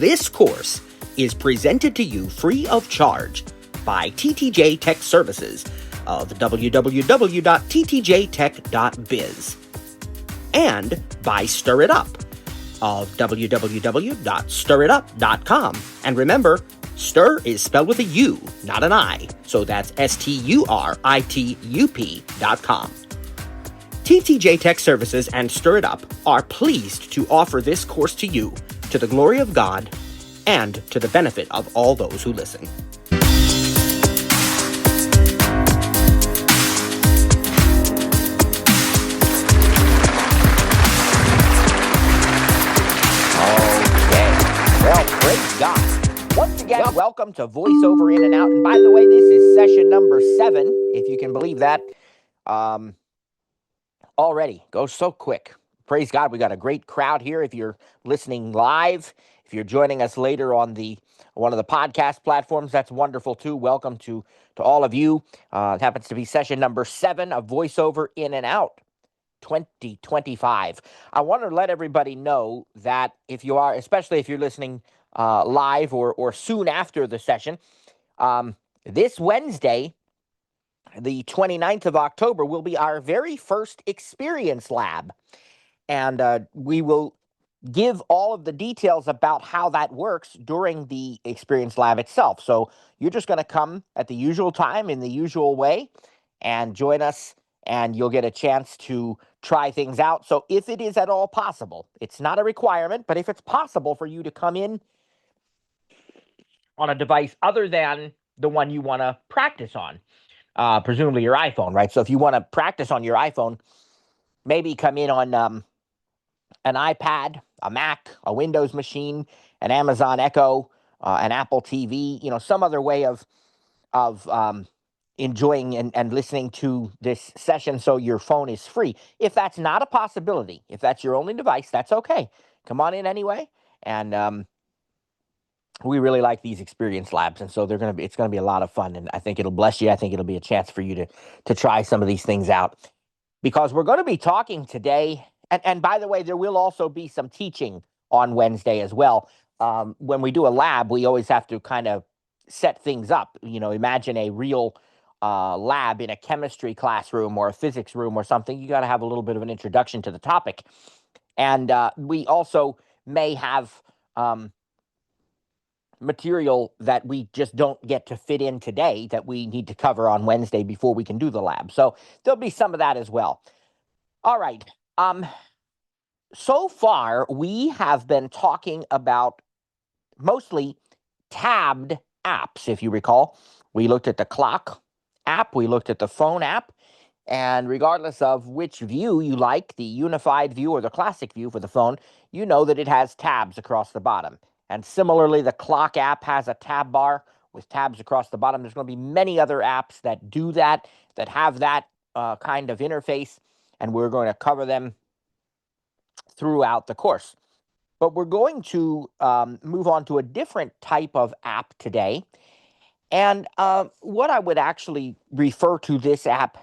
This course is presented to you free of charge by TTJ Tech Services of www.ttjtech.biz and by Stir It Up of www.stiritup.com. And remember, stir is spelled with a U, not an I, so that's STURITUP.com. TTJ Tech Services and Stir It Up are pleased to offer this course to you to the glory of God and to the benefit of all those who listen. Well, praise God. Once again, welcome to Voiceover In and Out. And by the way, this is session number 7, if you can believe that. Already goes so quick. Praise God, we got a great crowd here. If you're listening live, if you're joining us later on one of the podcast platforms, that's wonderful too. Welcome to all of you. It happens to be session number 7 of Voiceover In and Out 2025. I want to let everybody know that if you are, especially if you're listening live or soon after the session, this Wednesday, the 29th of October, will be our very first experience lab. And we will give all of the details about how that works during the experience lab itself. So you're just going to come at the usual time in the usual way and join us, and you'll get a chance to try things out. So if it is at all possible, it's not a requirement, but if it's possible for you to come in on a device other than the one you want to practice on, presumably your iPhone, right? So if you want to practice on your iPhone, maybe come in on an iPad, a Mac, a Windows machine, an Amazon Echo, an Apple TV, some other way of enjoying and listening to this session so your phone is free. If that's not a possibility, if that's your only device, that's okay. Come on in anyway. And we really like these experience labs, and so it's gonna be a lot of fun, and I think it'll bless you. I think it'll be a chance for you to try some of these things out, because we're going to be talking today. And by the way, there will also be some teaching on Wednesday as well. When we do a lab, we always have to kind of set things up. Imagine a real lab in a chemistry classroom or a physics room or something. You got to have a little bit of an introduction to the topic, and we also may have material that we just don't get to fit in today that we need to cover on Wednesday before we can do the lab. So there'll be some of that as well. All right. So far, we have been talking about mostly tabbed apps, if you recall. We looked at the clock app, we looked at the phone app, and regardless of which view you like, the unified view or the classic view for the phone, you know that it has tabs across the bottom. And similarly, the clock app has a tab bar with tabs across the bottom. There's going to be many other apps that do that have that kind of interface, and we're going to cover them throughout the course. But we're going to move on to a different type of app today. And what I would actually refer to this app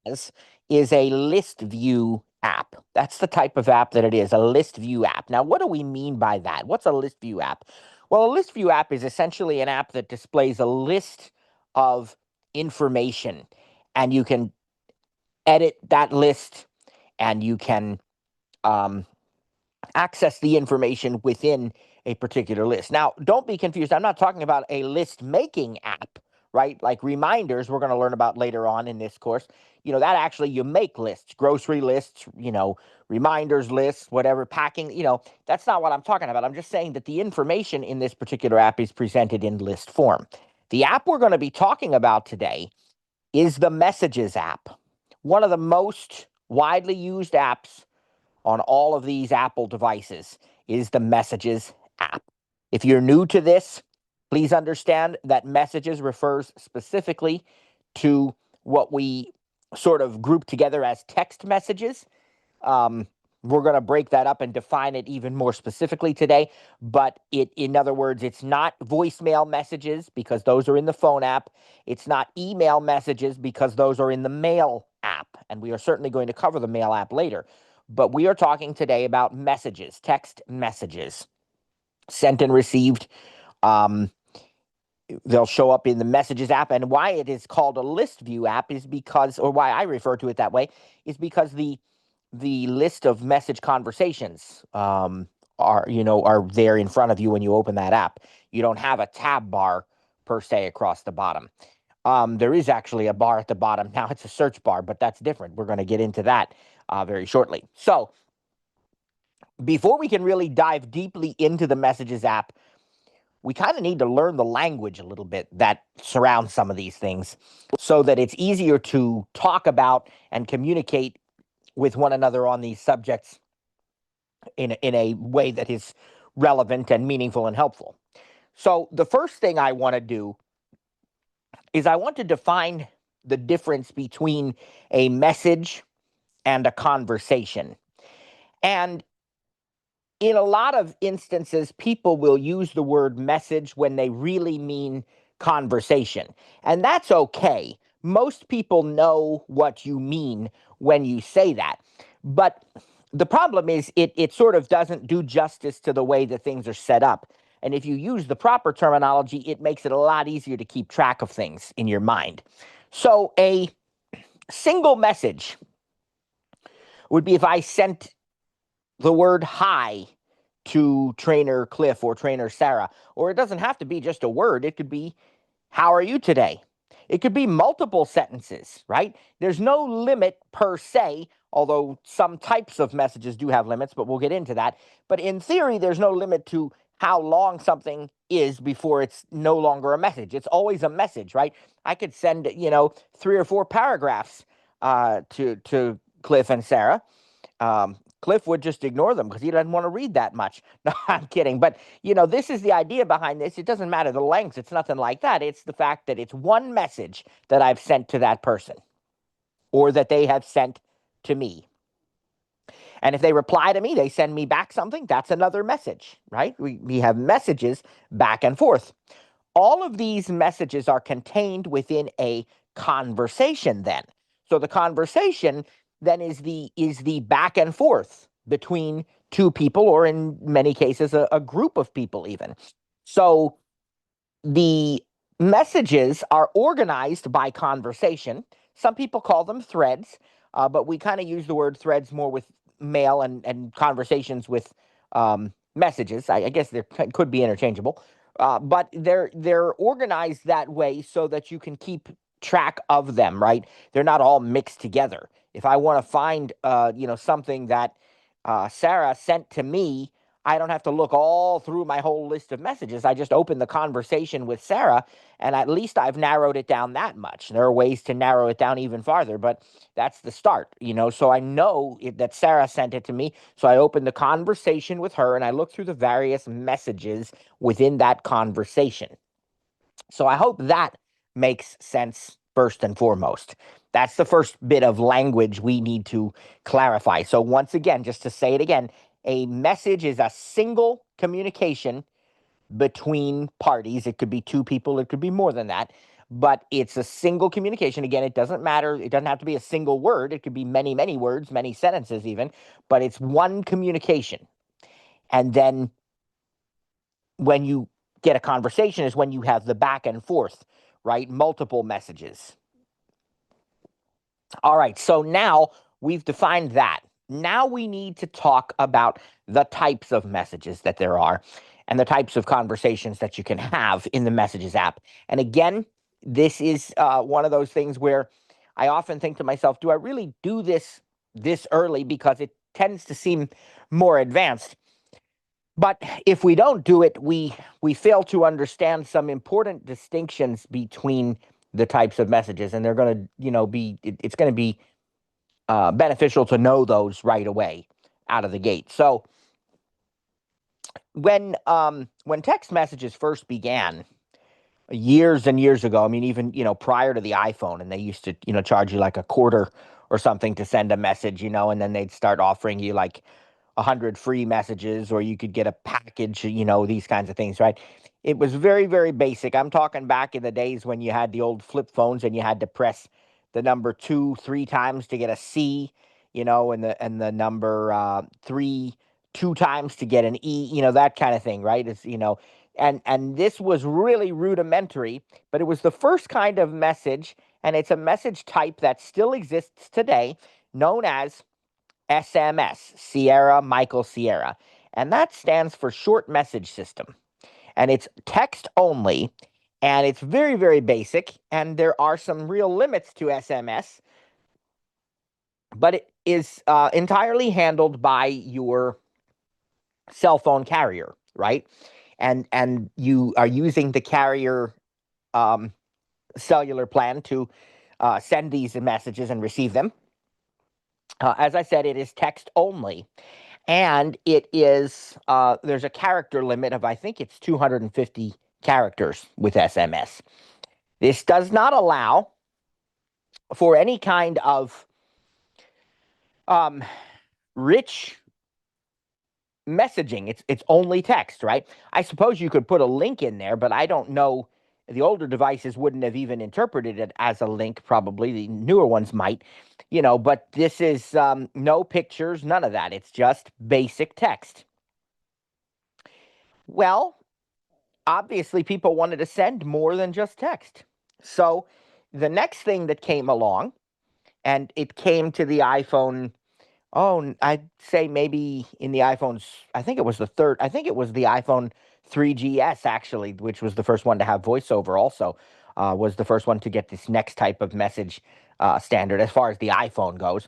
as is a list view app. That's the type of app that it is, a list view app. Now, what do we mean by that? What's a list view app? Well, a list view app is essentially an app that displays a list of information, and you can edit that list, and you can access the information within a particular list. Now, don't be confused. I'm not talking about a list making app, right? Like reminders, we're going to learn about later on in this course. That actually you make lists, grocery lists, reminders lists, whatever, packing, that's not what I'm talking about. I'm just saying that the information in this particular app is presented in list form. The app we're going to be talking about today is the Messages app, one of the most widely used apps on all of these Apple devices is the Messages app. If you're new to this, please understand that Messages refers specifically to what we sort of group together as text messages. We're going to break that up and define it even more specifically today. But in other words, it's not voicemail messages because those are in the phone app. It's not email messages because those are in the mail app. And we are certainly going to cover the mail app later. But we are talking today about messages, text messages. sent and received. Um, they'll show up in the Messages app. And why it is called a list view app is because, or why I refer to it that way, is because the list of message conversations are there in front of you when you open that app. You don't have a tab bar per se across the bottom. There is actually a bar at the bottom. Now it's a search bar, but that's different. We're going to get into that very shortly. So before we can really dive deeply into the Messages app, we kind of need to learn the language a little bit that surrounds some of these things so that it's easier to talk about and communicate with one another on these subjects in a way that is relevant and meaningful and helpful. So the first thing I want to do is I want to define the difference between a message and a conversation. And in a lot of instances, people will use the word message when they really mean conversation. And that's okay. Most people know what you mean when you say that. But the problem is it sort of doesn't do justice to the way that things are set up. And if you use the proper terminology, it makes it a lot easier to keep track of things in your mind. So a single message would be if I sent the word hi to trainer Cliff or trainer Sarah. Or it doesn't have to be just a word. It could be, how are you today? It could be multiple sentences, right? There's no limit per se, although some types of messages do have limits, but we'll get into that. But in theory, there's no limit to how long something is before it's no longer a message. It's always a message, right? I could send, 3 or 4 paragraphs to Cliff and Sarah. Cliff would just ignore them because he doesn't want to read that much. No, I'm kidding. But, this is the idea behind this. It doesn't matter the length. It's nothing like that. It's the fact that it's one message that I've sent to that person or that they have sent to me. And if they reply to me, they send me back something. That's another message, right? We have messages back and forth. All of these messages are contained within a conversation then. So the conversation then is the back and forth between two people, or in many cases, a group of people even. So the messages are organized by conversation. Some people call them threads, but we kind of use the word threads more with mail and conversations with messages. I guess they could be interchangeable, but they're organized that way so that you can keep track of them. Right? They're not all mixed together. If I want to find, something that Sarah sent to me, I don't have to look all through my whole list of messages. I just open the conversation with Sarah, and at least I've narrowed it down that much. There are ways to narrow it down even farther, but that's the start, So I know that Sarah sent it to me. So I open the conversation with her, and I look through the various messages within that conversation. So I hope that makes sense first and foremost. That's the first bit of language we need to clarify. So once again, just to say it again, a message is a single communication between parties. It could be 2 people, it could be more than that, but it's a single communication. Again, it doesn't matter. It doesn't have to be a single word. It could be many, many words, many sentences even, but it's one communication. And then when you get a conversation is when you have the back and forth, right? Multiple messages. All right, so now we've defined that. Now we need to talk about the types of messages that there are and the types of conversations that you can have in the Messages app. And again, this is one of those things where I often think to myself, do I really do this early? Because it tends to seem more advanced. But if we don't do it, we fail to understand some important distinctions between the types of messages, and they're going to, it's going to be beneficial to know those right away out of the gate. So when text messages first began years and years ago, I mean, even prior to the iPhone, and they used to charge you like a quarter or something to send a message, and then they'd start offering you like 100 free messages, or you could get a package, these kinds of things, right? It was very, very basic. I'm talking back in the days when you had the old flip phones and you had to press the number 2 3 times to get a C, and the number 3 2 times to get an E, that kind of thing, right? And this was really rudimentary, but it was the first kind of message, and it's a message type that still exists today, known as SMS, Sierra Michael Sierra. And that stands for Short Message System. And it's text only, and it's very, very basic, and there are some real limits to SMS, but it is entirely handled by your cell phone carrier, right? And you are using the carrier cellular plan to send these messages and receive them. As I said, it is text only, and it is there's a character limit of, I think it's 250 characters with SMS. This does not allow for any kind of rich messaging. It's only text, right? I suppose you could put a link in there, but I don't know. The older devices wouldn't have even interpreted it as a link, probably. The newer ones might, but this is no pictures, none of that. It's just basic text. Well, obviously, people wanted to send more than just text. So the next thing that came along, and it came to the iPhone. Oh, I'd say maybe in the iPhones, I think it was the iPhone 3GS, actually, which was the first one to have voiceover also, was the first one to get this next type of message standard as far as the iPhone goes.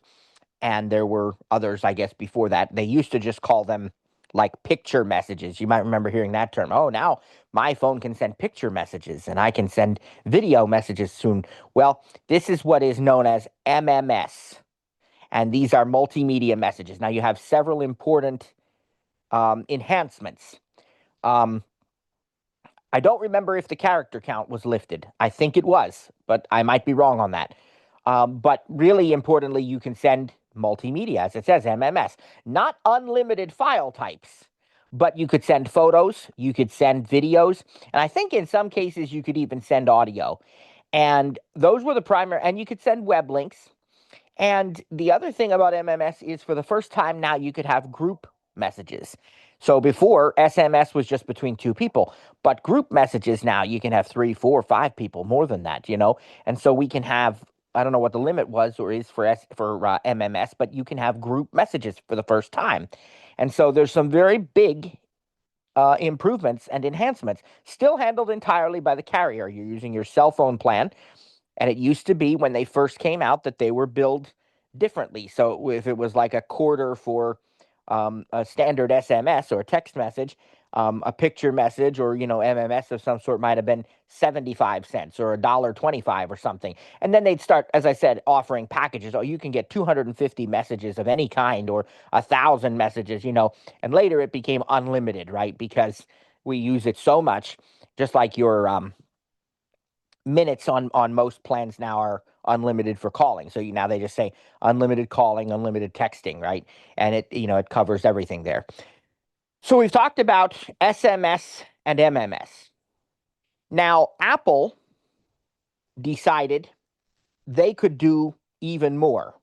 And there were others, I guess, before that. They used to just call them like picture messages. You might remember hearing that term. Oh, now my phone can send picture messages and I can send video messages soon. Well, this is what is known as MMS. And these are multimedia messages. Now, you have several important enhancements. I don't remember if the character count was lifted. I think it was, but I might be wrong on that. But really importantly, you can send multimedia, as it says, MMS. Not unlimited file types, but you could send photos, you could send videos, and I think in some cases you could even send audio. And those were the primary, and you could send web links. And the other thing about MMS is for the first time now you could have group messages. So before, SMS was just between 2 people, but group messages now you can have 3, 4, 5 people, more than that, And so we can have, I don't know what the limit was or is for MMS, but you can have group messages for the first time. And so there's some very big improvements and enhancements, still handled entirely by the carrier. You're using your cell phone plan. And it used to be when they first came out that they were billed differently. So if it was like a quarter for a standard SMS or a text message, a picture message or, MMS of some sort might have been 75 cents or $1.25 or something. And then they'd start, as I said, offering packages. Oh, you can get 250 messages of any kind or 1,000 messages, and later it became unlimited, right? Because we use it so much, just like your minutes on most plans now are unlimited for calling. So now they just say unlimited calling, unlimited texting, right? And it covers everything there. So we've talked about SMS and MMS. Now, Apple decided they could do even more.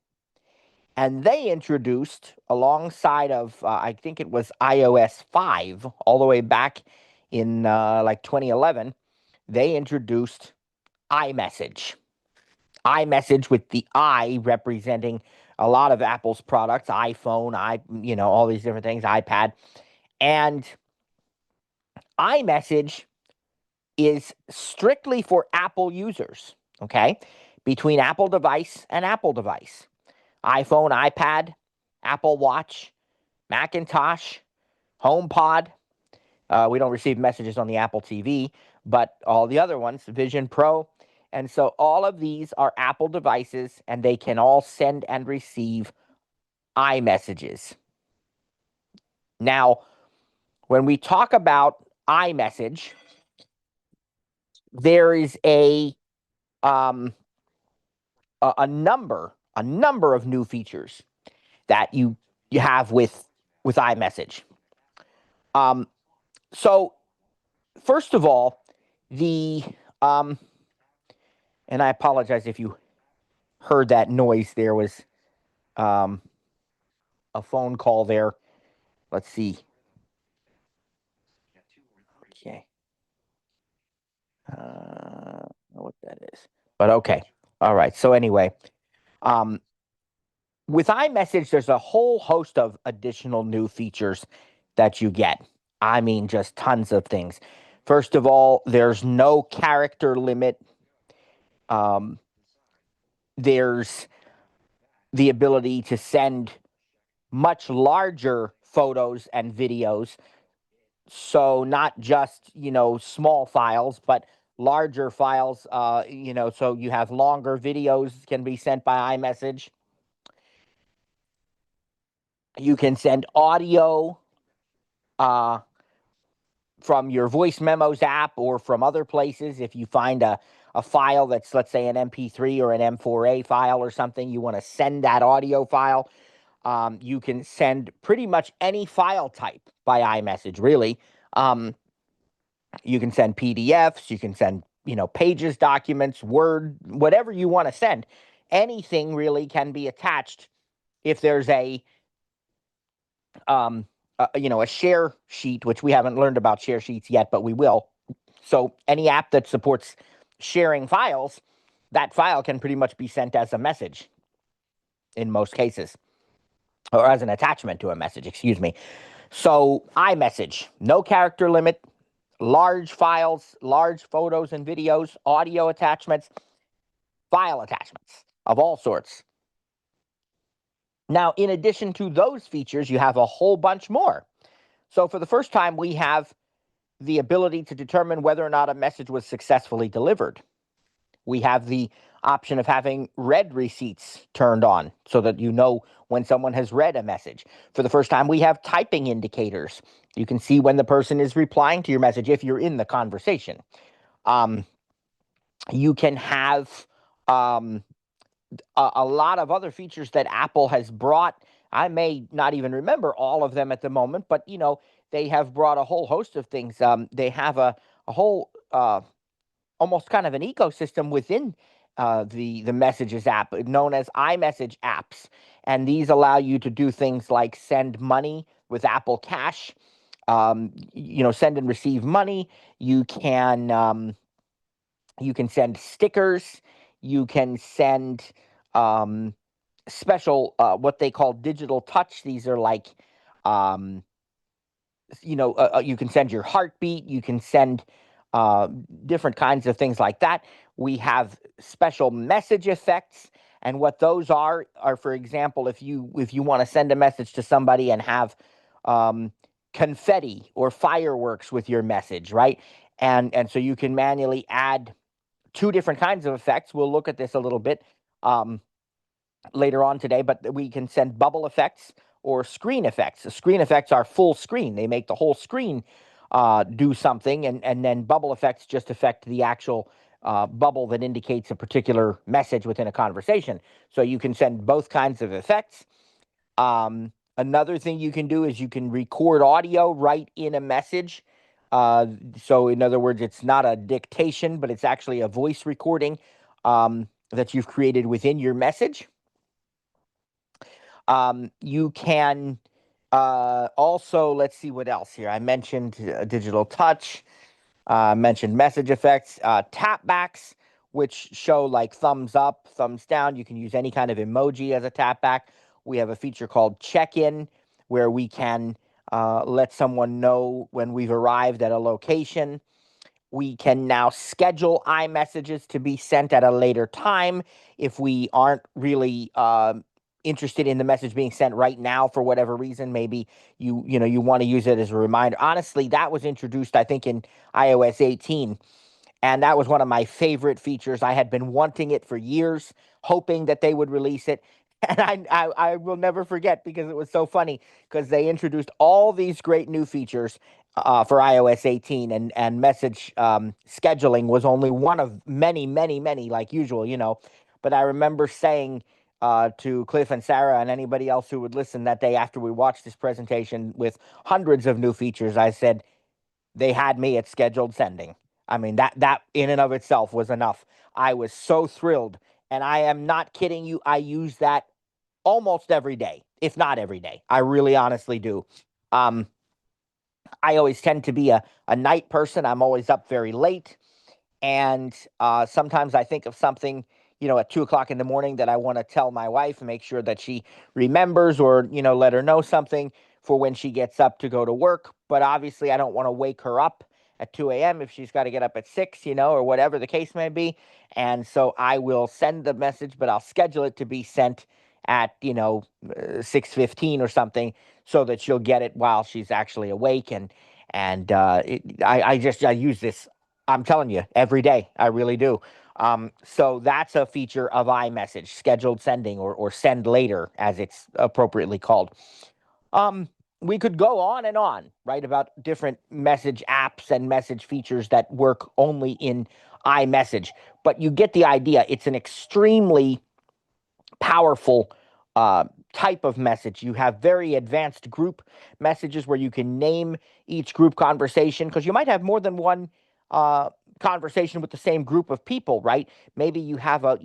And they introduced, alongside of, I think it was iOS 5, all the way back in like 2011, they introduced iMessage. iMessage with the I representing a lot of Apple's products, iPhone, all these different things, iPad. And iMessage is strictly for Apple users, okay? Between Apple device and Apple device. iPhone, iPad, Apple Watch, Macintosh, HomePod. We don't receive messages on the Apple TV, but all the other ones, Vision Pro. And so all of these are Apple devices, and they can all send and receive iMessages. Now, when we talk about iMessage, there is a number of new features that you have with iMessage. So first of all, and I apologize if you heard that noise. There was a phone call there. Let's see. Okay. I don't know what that is. But okay. All right. So anyway, um, with iMessage, there's a whole host of additional new features that you get. I mean, just tons of things. First of all, there's no character limit. There's the ability to send much larger photos and videos. So not just, small files, but larger files, so you have longer videos can be sent by iMessage. You can send audio uh, from your voice memos app or from other places. If you find a file that's, let's say, an MP3 or an M4A file or something, you want to send that audio file. You can send pretty much any file type by iMessage, really. You can send PDFs, you can send, pages, documents, Word, whatever you want to send. Anything really can be attached if there's a share sheet, which we haven't learned about share sheets yet, but we will. So any app that supports sharing files, that file can pretty much be sent as a message in most cases, or as an attachment to a message, excuse me. So iMessage, no character limit, large files, large photos and videos, audio attachments, file attachments of all sorts. Now, in addition to those features, you have a whole bunch more. So for the first time, we have the ability to determine whether or not a message was successfully delivered. We have the option of having read receipts turned on so that you know when someone has read a message. For the first time, we have typing indicators. You can see when the person is replying to your message if you're in the conversation. You can have a lot of other features that Apple has brought. I may not even remember all of them at the moment, but they have brought a whole host of things. They have a whole almost kind of an ecosystem within the Messages app known as iMessage apps, and these allow you to do things like send money with Apple Cash. Send and receive money. You can send stickers. You can send special, what they call digital touch. These are like, um, you can send your heartbeat. You can send different kinds of things like that. We have special message effects. And what those are, for example, if you want to send a message to somebody and have confetti or fireworks with your message, right? And so you can manually add two different kinds of effects. We'll look at this a little bit later on today, but we can send bubble effects or screen effects. The screen effects are full screen. They make the whole screen do something, and then bubble effects just affect the actual bubble that indicates a particular message within a conversation. So you can send both kinds of effects. Another thing you can do is you can record audio right in a message. So in other words, it's not a dictation, but it's actually a voice recording that you've created within your message. You can also, let's see what else here. I mentioned digital touch. I mentioned message effects, tap backs, which show like thumbs up, thumbs down. You can use any kind of emoji as a tap back. We have a feature called check-in, where we can let someone know when we've arrived at a location. We can now schedule iMessages to be sent at a later time if we aren't really interested in the message being sent right now for whatever reason. Maybe you want to use it as a reminder. Honestly, that was introduced, I think, in iOS 18. And that was one of my favorite features. I had been wanting it for years, hoping that they would release it. And I will never forget, because it was so funny, because they introduced all these great new features for iOS 18, and message scheduling was only one of many, many, many, like usual. But I remember saying to Cliff and Sarah and anybody else who would listen that day after we watched this presentation with hundreds of new features, I said, they had me at scheduled sending. I mean, that in and of itself was enough. I was so thrilled. And I am not kidding you. I use that almost every day, if not every day. I really honestly do. I always tend to be a night person. I'm always up very late. And sometimes I think of something, at 2 o'clock in the morning that I want to tell my wife and make sure that she remembers, or, let her know something for when she gets up to go to work. But obviously, I don't want to wake her up at 2 a.m. if she's got to get up at 6, or whatever the case may be. And so I will send the message, but I'll schedule it to be sent at, 6:15 or something, so that she'll get it while she's actually awake. I use this, I'm telling you, every day. I really do. So that's a feature of iMessage, scheduled sending, or send later, as it's appropriately called. We could go on, right, about different message apps and message features that work only in iMessage. But you get the idea. It's an extremely powerful type of message. You have very advanced group messages where you can name each group conversation, because you might have more than one conversation with the same group of people, right? Maybe you have a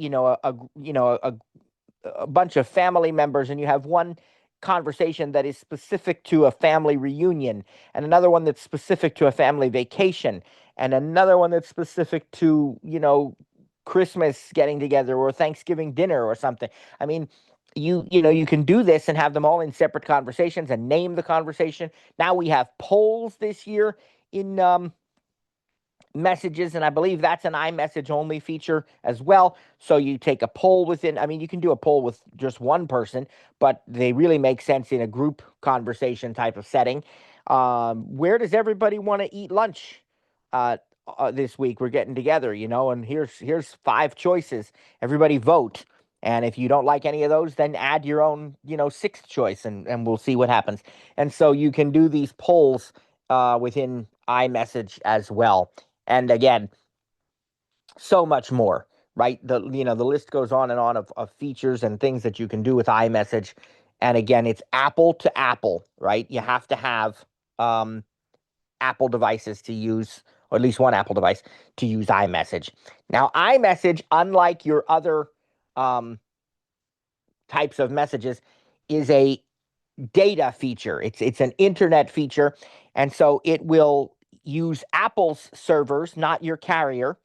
bunch of family members, and you have one conversation that is specific to a family reunion, and another one that's specific to a family vacation, and another one that's specific to, Christmas getting together, or Thanksgiving dinner, or something. I mean, you can do this and have them all in separate conversations and name the conversation. Now we have polls this year in messages, and I believe that's an iMessage only feature as well. So you take a poll within, I mean, you can do a poll with just one person, but they really make sense in a group conversation type of setting. Where does everybody want to eat lunch this week? We're getting together, and here's 5 choices. Everybody vote. And if you don't like any of those, then add your own, 6th choice, and we'll see what happens. And so you can do these polls within iMessage as well. And again, so much more, right? The list goes on and on of features and things that you can do with iMessage. And again, it's Apple to Apple, right? You have to have Apple devices to use, or at least one Apple device to use iMessage. Now, iMessage, unlike your other types of messages, is a data feature. It's an internet feature, and so it will use Apple's servers, not your carrier,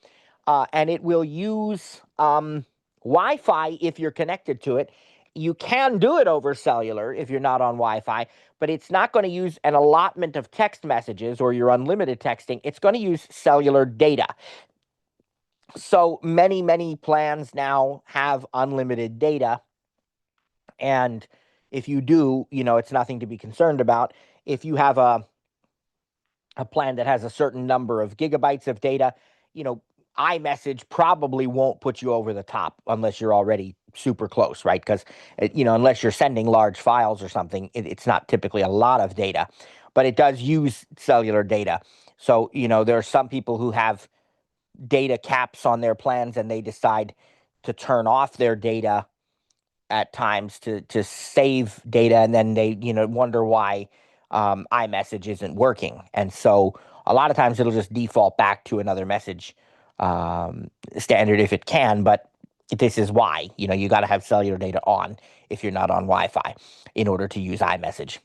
and it will use Wi-Fi if you're connected to it. You can do it over cellular if you're not on Wi-Fi, but it's not going to use an allotment of text messages or your unlimited texting. It's going to use cellular data. So many plans now have unlimited data. And if you do, it's nothing to be concerned about. If you have a plan that has a certain number of gigabytes of data, iMessage probably won't put you over the top unless you're already super close, right? Because, unless you're sending large files or something, it's not typically a lot of data, but it does use cellular data. So, there are some people who have data caps on their plans, and they decide to turn off their data at times to save data, and then they wonder why iMessage isn't working. And so a lot of times it'll just default back to another message standard if it can, but this is why you got to have cellular data on if you're not on Wi-Fi in order to use iMessage.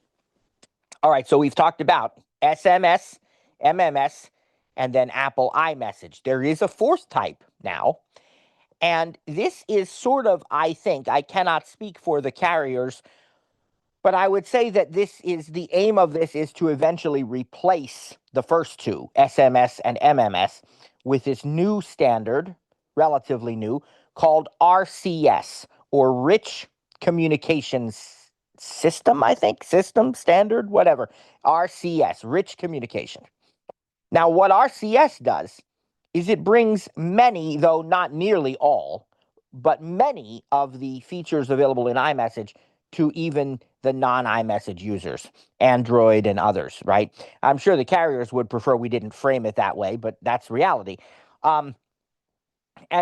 All right, so we've talked about SMS, MMS, and then Apple iMessage. There is a 4th type now. And this is sort of, I think, I cannot speak for the carriers, but I would say that the aim of this is to eventually replace the first 2, SMS and MMS, with this new standard, relatively new, called RCS, or Rich Communications System, I think, system, standard, whatever. RCS, Rich Communication. Now, what RCS does is it brings many, though not nearly all, but many of the features available in iMessage to even the non-iMessage users, Android and others, right? I'm sure the carriers would prefer we didn't frame it that way, but that's reality. And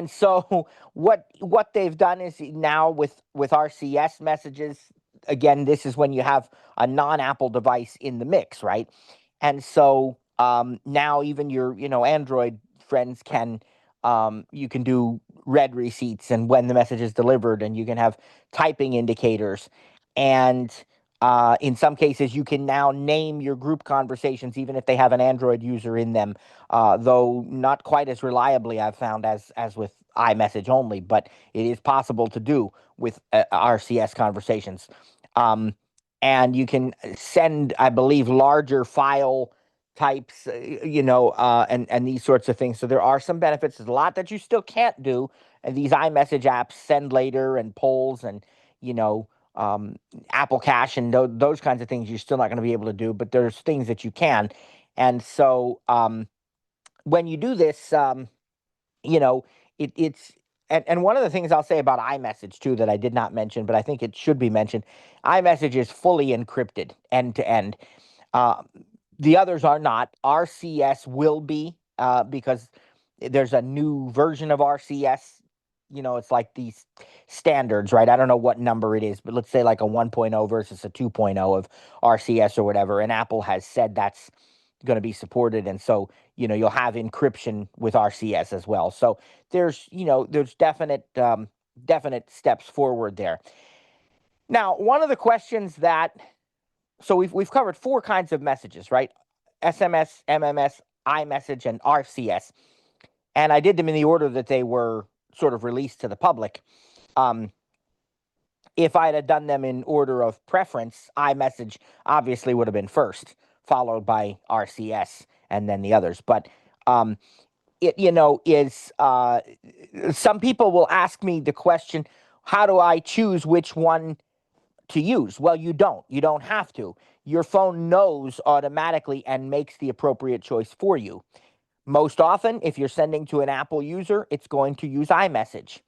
so what they've done is now with RCS messages, again, this is when you have a non-Apple device in the mix, right? And so now even your Android friends can you can do read receipts and when the message is delivered, and you can have typing indicators. And In some cases, you can now name your group conversations, even if they have an Android user in them, though not quite as reliably, I've found, as with iMessage only, but it is possible to do with RCS conversations. And you can send, I believe, larger file types, and these sorts of things. So there are some benefits. There's a lot that you still can't do. And these iMessage apps, send later and polls and, Apple Cash and those kinds of things you're still not going to be able to do, but there's things that you can. And so when you do this, it's and one of the things I'll say about iMessage too that I did not mention, but I think it should be mentioned, iMessage is fully encrypted end to end. Uh, the others are not. RCS will be because there's a new version of RCS. It's like these standards, right? I don't know what number it is, but let's say like a 1.0 versus a 2.0 of RCS or whatever. And Apple has said that's going to be supported. And so, you'll have encryption with RCS as well. So there's definite steps forward there. Now, one of the questions so we've covered four kinds of messages, right? SMS, MMS, iMessage, and RCS. And I did them in the order that they were sort of released to the public. If I had done them in order of preference, iMessage obviously would have been first, followed by RCS and then the others. But it is some people will ask me the question, how do I choose which one to use? Well, you don't have to. Your phone knows automatically and makes the appropriate choice for you. Most often, if you're sending to an Apple user, it's going to use iMessage.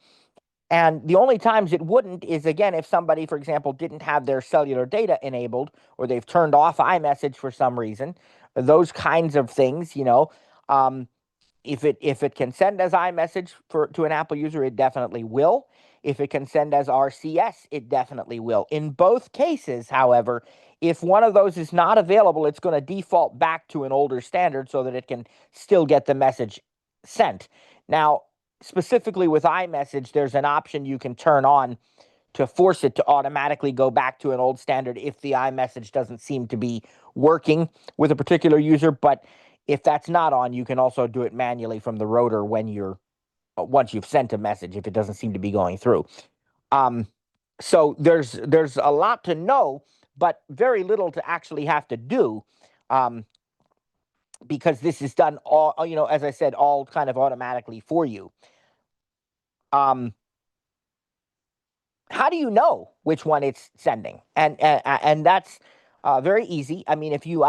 And the only times it wouldn't is, again, if somebody, for example, didn't have their cellular data enabled or they've turned off iMessage for some reason. Those kinds of things, if it can send as iMessage to an Apple user, it definitely will. If it can send as RCS, it definitely will. In both cases, however, if one of those is not available, it's going to default back to an older standard so that it can still get the message sent. Now, specifically with iMessage, there's an option you can turn on to force it to automatically go back to an old standard if the iMessage doesn't seem to be working with a particular user. But if that's not on, you can also do it manually from the rotor once you've sent a message if it doesn't seem to be going through. So there's a lot to know, but very little to actually have to do, because this is done all, as I said, all kind of automatically for you. How do you know which one it's sending? And that's very easy. I mean, if you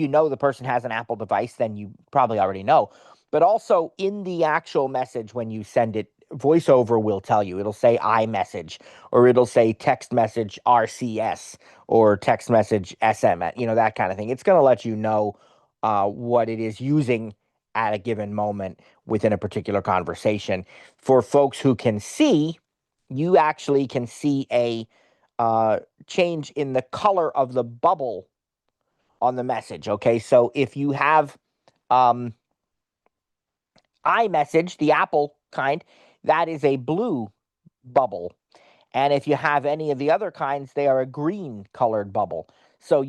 know the person has an Apple device, then you probably already know. But also in the actual message when you send it, VoiceOver will tell you. It'll say iMessage, or it'll say text message RCS, or text message SMS, that kind of thing. It's going to let you know what it is using at a given moment within a particular conversation. For folks who can see, you actually can see a change in the color of the bubble on the message. Okay, so if you have iMessage, the Apple kind, that is a blue bubble. And if you have any of the other kinds, they are a green colored bubble. So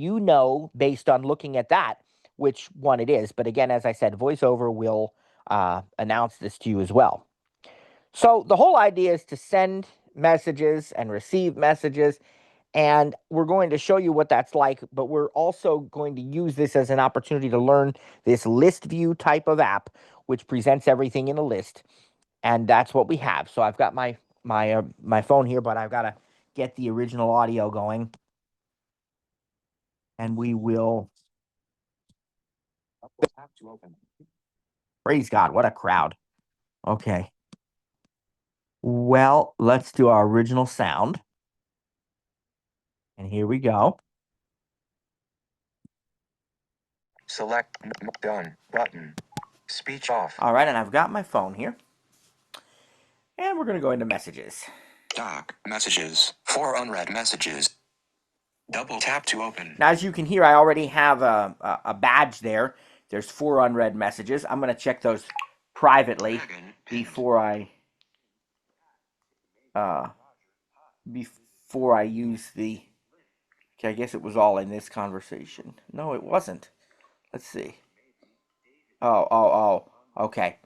based on looking at that, which one it is. But again, as I said, VoiceOver will announce this to you as well. So the whole idea is to send messages and receive messages, and we're going to show you what that's like, but we're also going to use this as an opportunity to learn this list view type of app, which presents everything in a list, and that's what we have. So I've got my phone here, but I've got to get the original audio going, and we will. Praise God, what a crowd. Okay. Well, let's do our original sound. And here we go. Select done button. Speech off. All right, and I've got my phone here. And we're going to go into messages. Doc messages. 4 unread messages. Double tap to open. Now, as you can hear, I already have a badge there. There's 4 unread messages. I'm going to check those privately before I use the Okay, I guess it was all in this conversation. No, it wasn't. Let's see. Oh. Okay.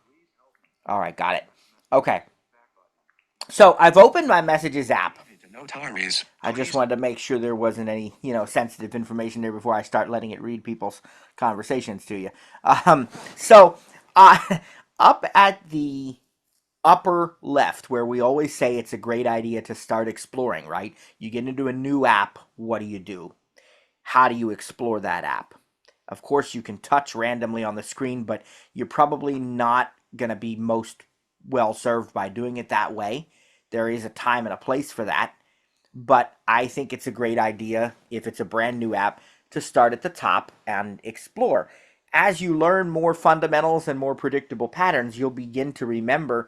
All right, got it. Okay. So I've opened my Messages app. I just wanted to make sure there wasn't any, sensitive information there before I start letting it read people's conversations to you. So up at the upper left, where we always say it's a great idea to start exploring, right? You get into a new app, what do? How do you explore that app? Of course, you can touch randomly on the screen, but you're probably not going to be most well served by doing it that way. There is a time and a place for that, but I think it's a great idea if it's a brand new app to start at the top and explore. As you learn more fundamentals and more predictable patterns, you'll begin to remember,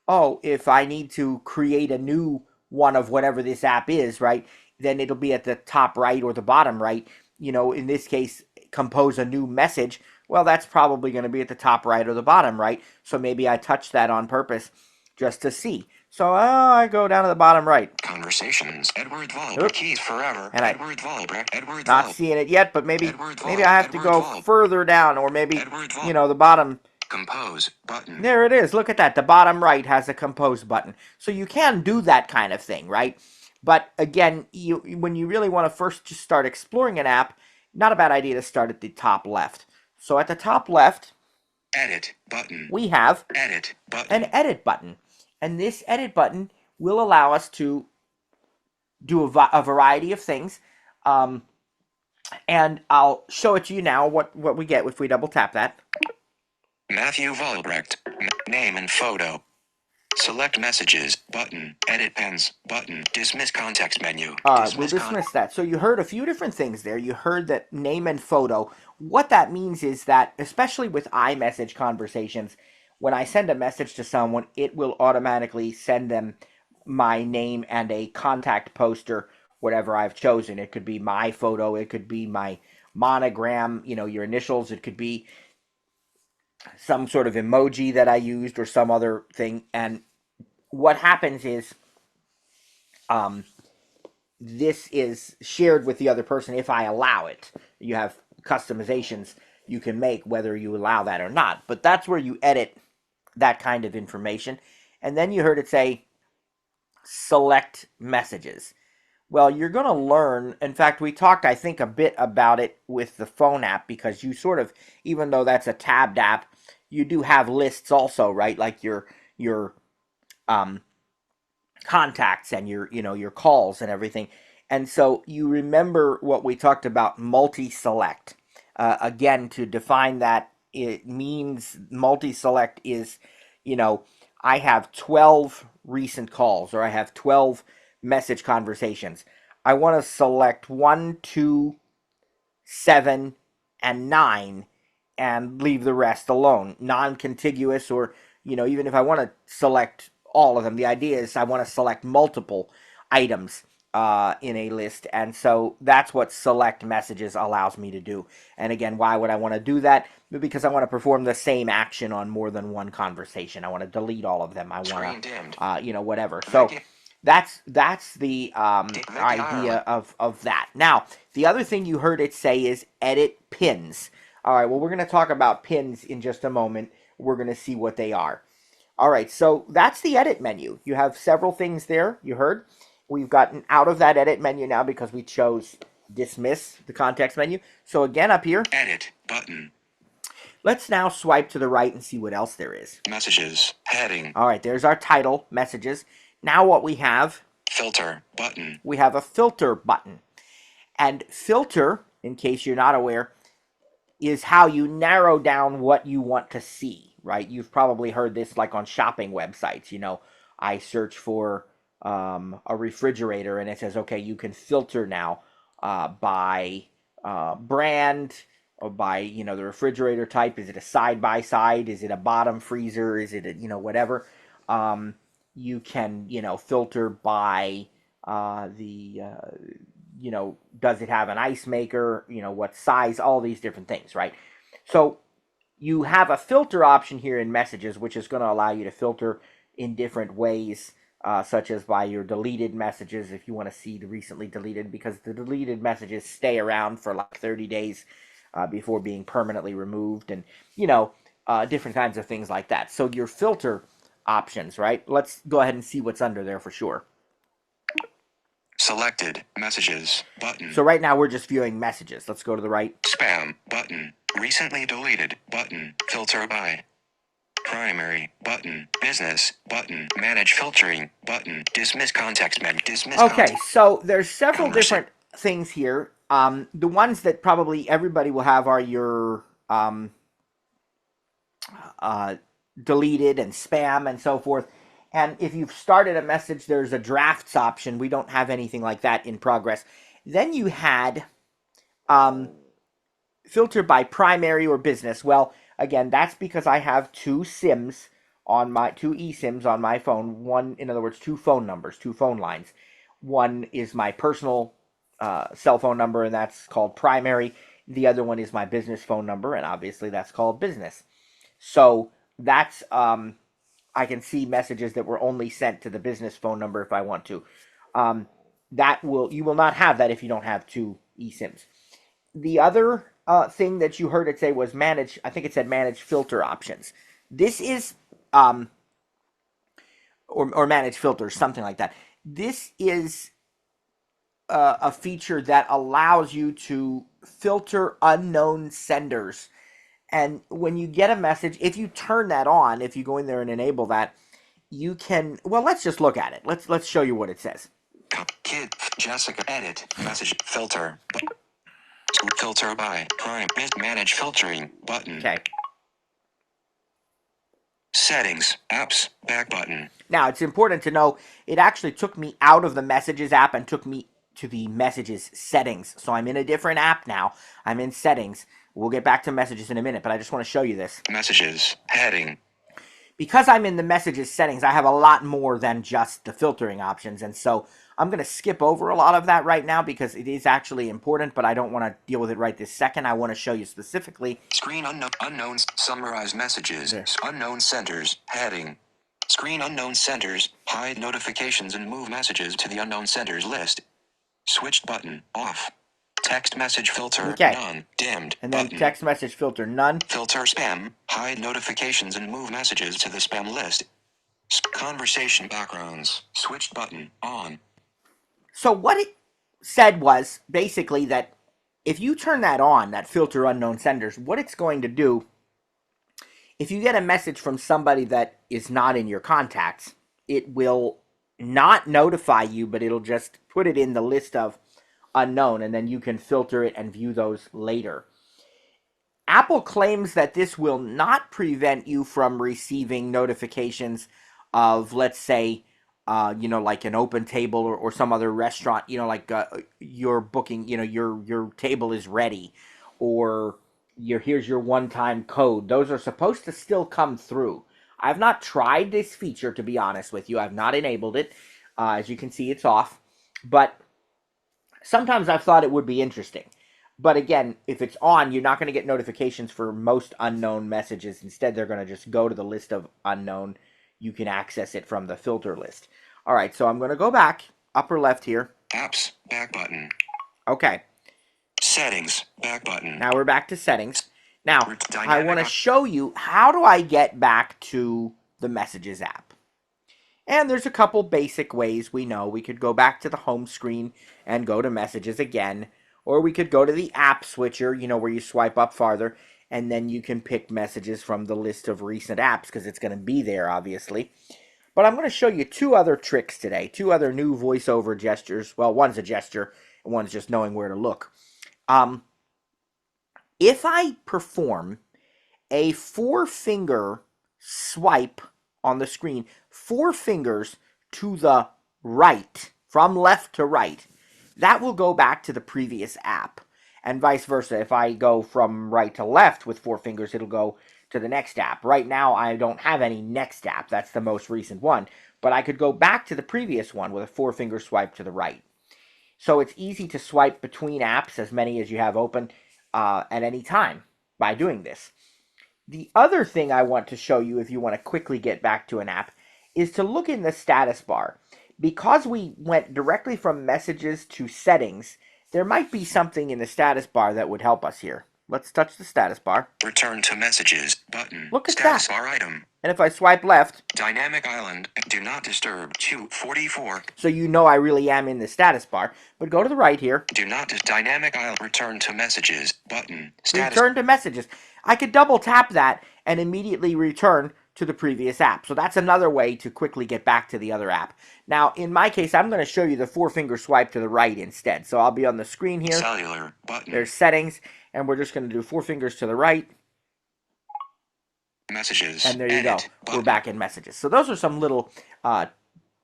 oh, if I need to create a new one of whatever this app is, right, then it'll be at the top right or the bottom right. In this case, compose a new message. Well, that's probably going to be at the top right or the bottom right. So maybe I touch that on purpose just to see. So I go down to the bottom right. Conversations. Edward Vollebrecht. Keys forever. And Edward Vollebrecht. Edward not seeing it yet, but maybe I have to go further down, or maybe the bottom. Compose button. There it is. Look at that. The bottom right has a compose button. So you can do that kind of thing, right? But again, when you really want to first just start exploring an app, not a bad idea to start at the top left. So at the top left, edit button. We have edit button. An edit button. And this edit button will allow us to do a variety of things. And I'll show it to you now what we get if we double tap that. Matthew Vollebrecht. Name and photo. Select messages button. Edit pens button. Dismiss context menu. We'll dismiss that. So you heard a few different things there. You heard that name and photo. What that means is that, especially with iMessage conversations, when I send a message to someone, it will automatically send them my name and a contact poster, whatever I've chosen. It could be my photo. It could be my monogram, your initials. It could be some sort of emoji that I used or some other thing. And what happens is this is shared with the other person if I allow it. You have customizations you can make whether you allow that or not. But that's where you edit that kind of information. And then you heard it say select messages. Well, you're going to learn. In fact, we talked, I think, a bit about it with the phone app, because you sort of, even though that's a tabbed app, you do have lists also, right? Like your contacts and your calls and everything. And so you remember what we talked about, multi-select. Again, to define that, it means multi-select is, I have 12 recent calls, or I have 12 message conversations. I want to select 1, 2, 7, and 9 and leave the rest alone. Non-contiguous, or, even if I want to select all of them, the idea is I want to select multiple items in a list. And so that's what select messages allows me to do. And again, why would I want to do that? Because I want to perform the same action on more than one conversation. I want to delete all of them. I want to, whatever. So that's the idea of that. Now, the other thing you heard it say is edit pins. All right, well, we're going to talk about pins in just a moment. We're going to see what they are. All right, so that's the edit menu. You have several things there, you heard. We've gotten out of that edit menu now because we chose dismiss the context menu. So again, up here, edit button. Let's now swipe to the right and see what else there is. Messages, heading. All right, there's our title, messages. Now what we have, filter button. We have a filter button. And filter, in case you're not aware, is how you narrow down what you want to see, right? You've probably heard this like on shopping websites. I search for a refrigerator, and it says, okay, you can filter now by brand, or by, the refrigerator type. Is it a side-by-side? Is it a bottom freezer? Is it a, whatever? You can, filter by does it have an ice maker? What size? All these different things, right? So you have a filter option here in messages, which is going to allow you to filter in different ways such as by your deleted messages if you want to see the recently deleted, because the deleted messages stay around for like 30 days before being permanently removed, and different kinds of things like that. So your filter options, right? Let's go ahead and see what's under there for sure. Selected messages button. So right now we're just viewing messages. Let's go to the right. Spam button. Recently deleted button. Filter by. Primary button. Business button. Manage filtering button. Dismiss context menu. Dismiss. Okay, so there's several Conversation. different things here. The ones that probably everybody will have are your deleted and spam and so forth. And if you've started a message, there's a drafts option. We don't have anything like that in progress. Then you had filter by primary or business. Well, again, that's because I have two eSIMs on my phone. One, in other words, two phone numbers, two phone lines. One is my personal cell phone number, and that's called primary. The other one is my business phone number, and obviously that's called business. So that's I can see messages that were only sent to the business phone number if I want to. You will not have that if you don't have two eSIMs. The other thing that you heard it say was manage. I think it said manage filter options. This is or manage filters, something like that. This is a feature that allows you to filter unknown senders. And when you get a message, if you turn that on, if you go in there and enable that, you can. Well, let's just look at it. Let's show you what it says. Kid Jessica edit message filter. Filter by prime. Manage filtering button. Okay. Settings apps back button. Now it's important to know it actually took me out of the Messages app and took me to the Messages settings. So I'm in a different app now. I'm in settings. We'll get back to messages in a minute, but I just want to show you this. Messages heading. Because I'm in the messages settings, I have a lot more than just the filtering options. And so I'm going to skip over a lot of that right now because it is actually important, but I don't want to deal with it right this second. I want to show you specifically. Screen unknowns. Summarize messages. There. Unknown centers. Heading. Screen unknown centers. Hide notifications and move messages to the unknown centers list. Switched button. Off. Text message filter. Okay. None. Dimmed. And then button. text message filter none. Filter spam. Hide notifications and move messages to the spam list. Conversation backgrounds. Switched button. On. So what it said was basically that if you turn that on, that filter unknown senders, what it's going to do, if you get a message from somebody that is not in your contacts, it will not notify you, but it'll just put it in the list of unknown, and then you can filter it and view those later. Apple claims that this will not prevent you from receiving notifications of, let's say, like an Open Table or some other restaurant, like your booking, your table is ready, or here's your one-time code. Those are supposed to still come through. I've not tried this feature, to be honest with you. I've not enabled it. As you can see, it's off. But sometimes I've thought it would be interesting. But again, if it's on, you're not going to get notifications for most unknown messages. Instead, they're going to just go to the list of unknown. You can access it from the filter list. All right, so I'm going to go back, upper left here. Apps, back button. Okay. Settings, back button. Now we're back to settings. Now, I Dynamic want to show you how do I get back to the Messages app. And there's a couple basic ways we know. We could go back to the home screen and go to Messages again. Or we could go to the app switcher, where you swipe up farther. And then you can pick messages from the list of recent apps because it's going to be there, obviously. But I'm going to show you two other tricks today. Two other new voiceover gestures. Well, one's a gesture and one's just knowing where to look. If I perform a 4-finger swipe on the screen, 4 fingers to the right, from left to right, that will go back to the previous app. And vice versa. If I go from right to left with 4 fingers, it'll go to the next app. Right now, I don't have any next app. That's the most recent one. But I could go back to the previous one with a 4-finger swipe to the right. So it's easy to swipe between apps, as many as you have open, at any time by doing this. The other thing I want to show you, if you want to quickly get back to an app, is to look in the status bar. Because we went directly from messages to settings, there might be something in the status bar that would help us here. Let's touch the status bar. Return to messages button. Look at Status that. bar item. And if I swipe left, Dynamic island. Do not disturb. 244. so you know I really am in the status bar. But go to the right here. Do not dynamic island. Return to messages button. Status. Return to messages. I could double tap that and immediately return to the previous app. So that's another way to quickly get back to the other app. Now, in my case, I'm going to show you the 4-finger swipe to the right instead. So I'll be on the screen here. Cellular button. There's settings, and we're just going to do 4 fingers to the right. Messages. And there you go. Button. We're back in messages. So those are some little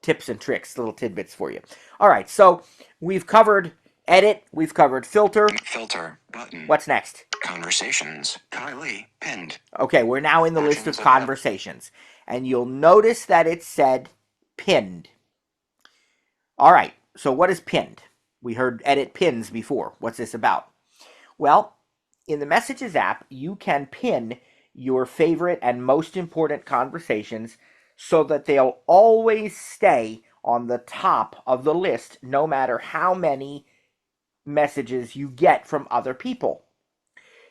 tips and tricks, little tidbits for you. All right, so we've covered edit, we've covered filter. Filter button. What's next? Conversations. Kylie pinned. Okay, we're now in the list of Actions of conversations. And you'll notice that it said pinned. All right, so what is pinned? We heard edit pins before. What's this about? Well, in the Messages app, you can pin your favorite and most important conversations so that they'll always stay on the top of the list no matter how many messages you get from other people.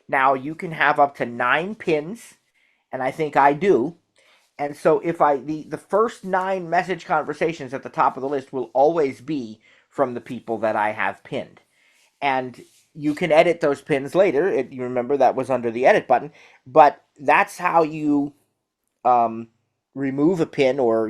Now, you can have up to 9 pins, and I think I do. And so if the first 9 message conversations at the top of the list will always be from the people that I have pinned. And you can edit those pins later. You remember that was under the edit button, but that's how you remove a pin or,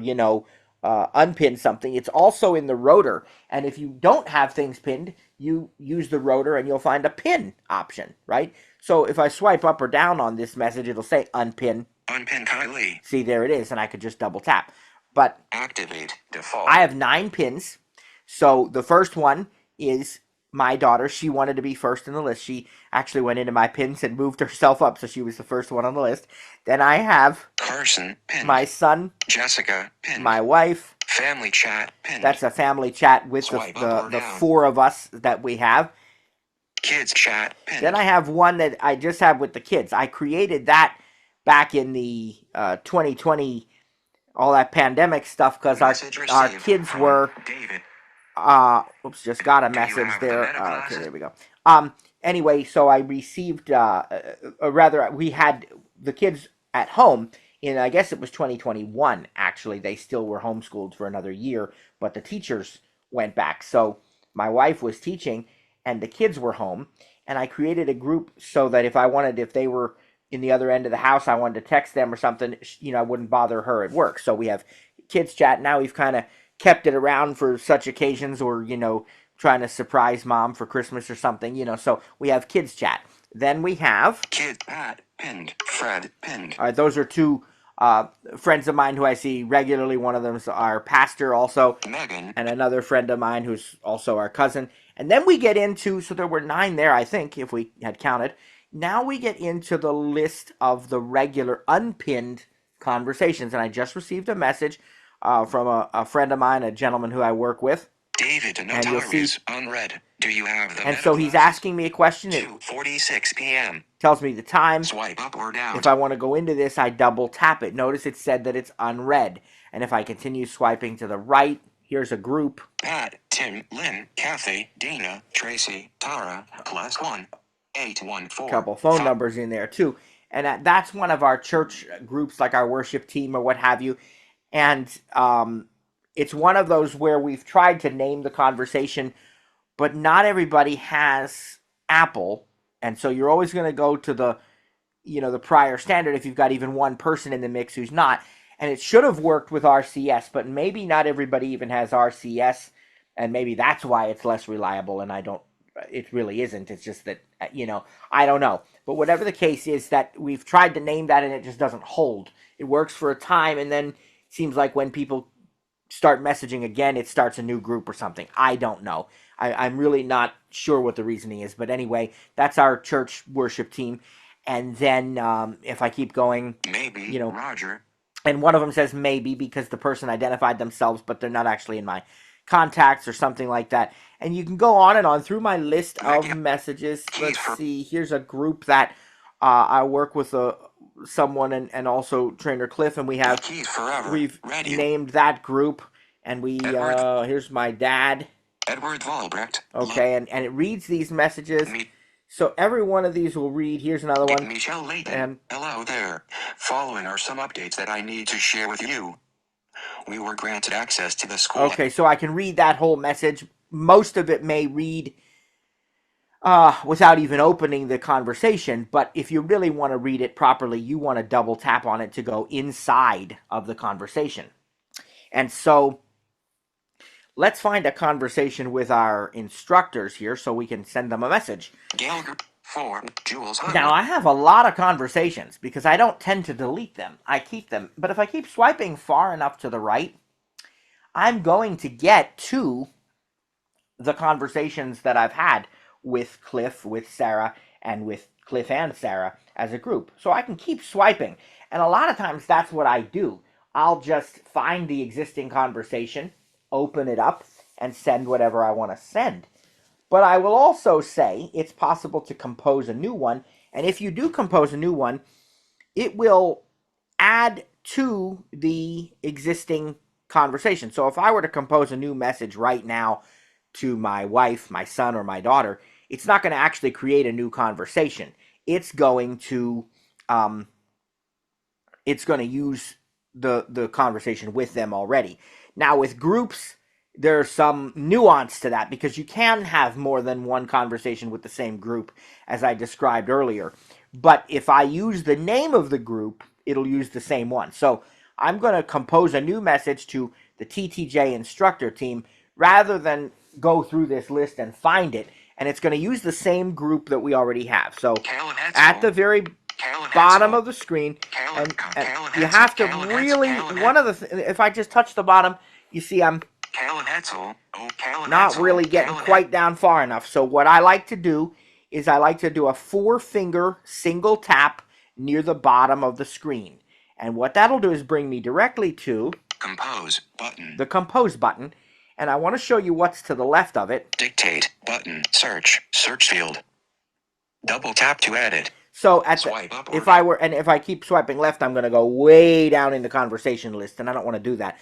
unpin something. It's also in the rotor. And if you don't have things pinned, you use the rotor and you'll find a pin option, right? So if I swipe up or down on this message, it'll say unpin. Unpin Kylie. See, there it is, and I could just double tap. But Activate default. I have 9 pins. So the first one is my daughter. She wanted to be first in the list. She actually went into my pins and moved herself up, so she was the first one on the list. Then I have Carson pinned. my son, Jessica pinned. my wife. Family chat pinned. That's a family chat with Swipe up or the down. 4 of us that we have. Kids chat pinned. Then I have one that I just have with the kids. I created that back in the 2020, all that pandemic stuff, because our Message kids from were... David. Oops, just got a Do you message have the there. meta Okay, classes? there we go. Anyway, so I received, rather, we had the kids at home in, I guess it was 2021, actually. They still were homeschooled for another year, but the teachers went back. So my wife was teaching, and the kids were home, and I created a group so that if they were in the other end of the house, I wanted to text them or something, I wouldn't bother her at work. So we have kids chat. Now we've kind of kept it around for such occasions, or, trying to surprise mom for Christmas or something, so we have kids chat. Then we have... Kid Pat pinned. Fred pinned. All right, those are 2 friends of mine who I see regularly. One of them is our pastor also, Megan. and another friend of mine who's also our cousin. And then we get into, so there were 9 there, I think, if we had counted. Now we get into the list of the regular unpinned conversations. And I just received a message from a friend of mine, a gentleman who I work with. David And you'll see- Notaris unread. Do you have the And meta so he's classes? asking me a question. It 2:46 p.m. tells me the time. Swipe up or down. If I want to go into this, I double tap it. Notice it said that it's unread. And if I continue swiping to the right, here's a group. Pat, Tim, Lynn, Kathy, Dina, Tracy, Tara, +1 814. A couple phone numbers in there too. And that's one of our church groups, like our worship team or what have you. And it's one of those where we've tried to name the conversation, but not everybody has Apple. And so you're always going to go to the prior standard if you've got even one person in the mix who's not. And it should have worked with RCS, but maybe not everybody even has RCS, and maybe that's why it's less reliable, and it really isn't. It's just that, I don't know. But whatever the case is, that we've tried to name that and it just doesn't hold. It works for a time, and then it seems like when people start messaging again, it starts a new group or something. I don't know. I'm really not sure what the reasoning is. But anyway, that's our church worship team. And then if I keep going, Maybe, Roger. and one of them says maybe because the person identified themselves, but they're not actually in my contacts or something like that. And you can go on and on through my list of messages. Let's see. Here's a group that I work with someone and also Trainer Cliff, and we have Keys forever. we've Ready. named that group, and we Edward. here's my dad. Edward Volbrecht. Okay, and it reads these messages. So every one of these will read. Here's another one. Michelle Layton. And hello there. Following are some updates that I need to share with you. We were granted access to the school. Okay, so I can read that whole message. Most of it may read without even opening the conversation, but if you really want to read it properly, you want to double tap on it to go inside of the conversation. And so let's find a conversation with our instructors here so we can send them a message. Gail 4, Jules. Now, I have a lot of conversations because I don't tend to delete them. I keep them. But if I keep swiping far enough to the right, I'm going to get to the conversations that I've had with Cliff, with Sarah, and with Cliff and Sarah as a group. So I can keep swiping. And a lot of times that's what I do. I'll just find the existing conversation, open it up, and send whatever I want to send. But I will also say it's possible to compose a new one. And if you do compose a new one, it will add to the existing conversation. So if I were to compose a new message right now to my wife, my son, or my daughter, it's not going to actually create a new conversation. It's going to use the conversation with them already. Now with groups, there's some nuance to that because you can have more than one conversation with the same group, as I described earlier. But if I use the name of the group, it'll use the same one. So I'm going to compose a new message to the TTJ instructor team rather than go through this list and find it. And it's going to use the same group that we already have. So at the very bottom of the screen, and you have to really, if I just touch the bottom, you see I'm not really getting quite down far enough. So what I like to do is I like to do a 4-finger single tap near the bottom of the screen. And what that'll do is bring me directly to Compose button. The Compose button. And I want to show you what's to the left of it. Dictate button. Search field. Double tap to edit. So if I keep swiping left, I'm going to go way down in the conversation list, and I don't want to do that.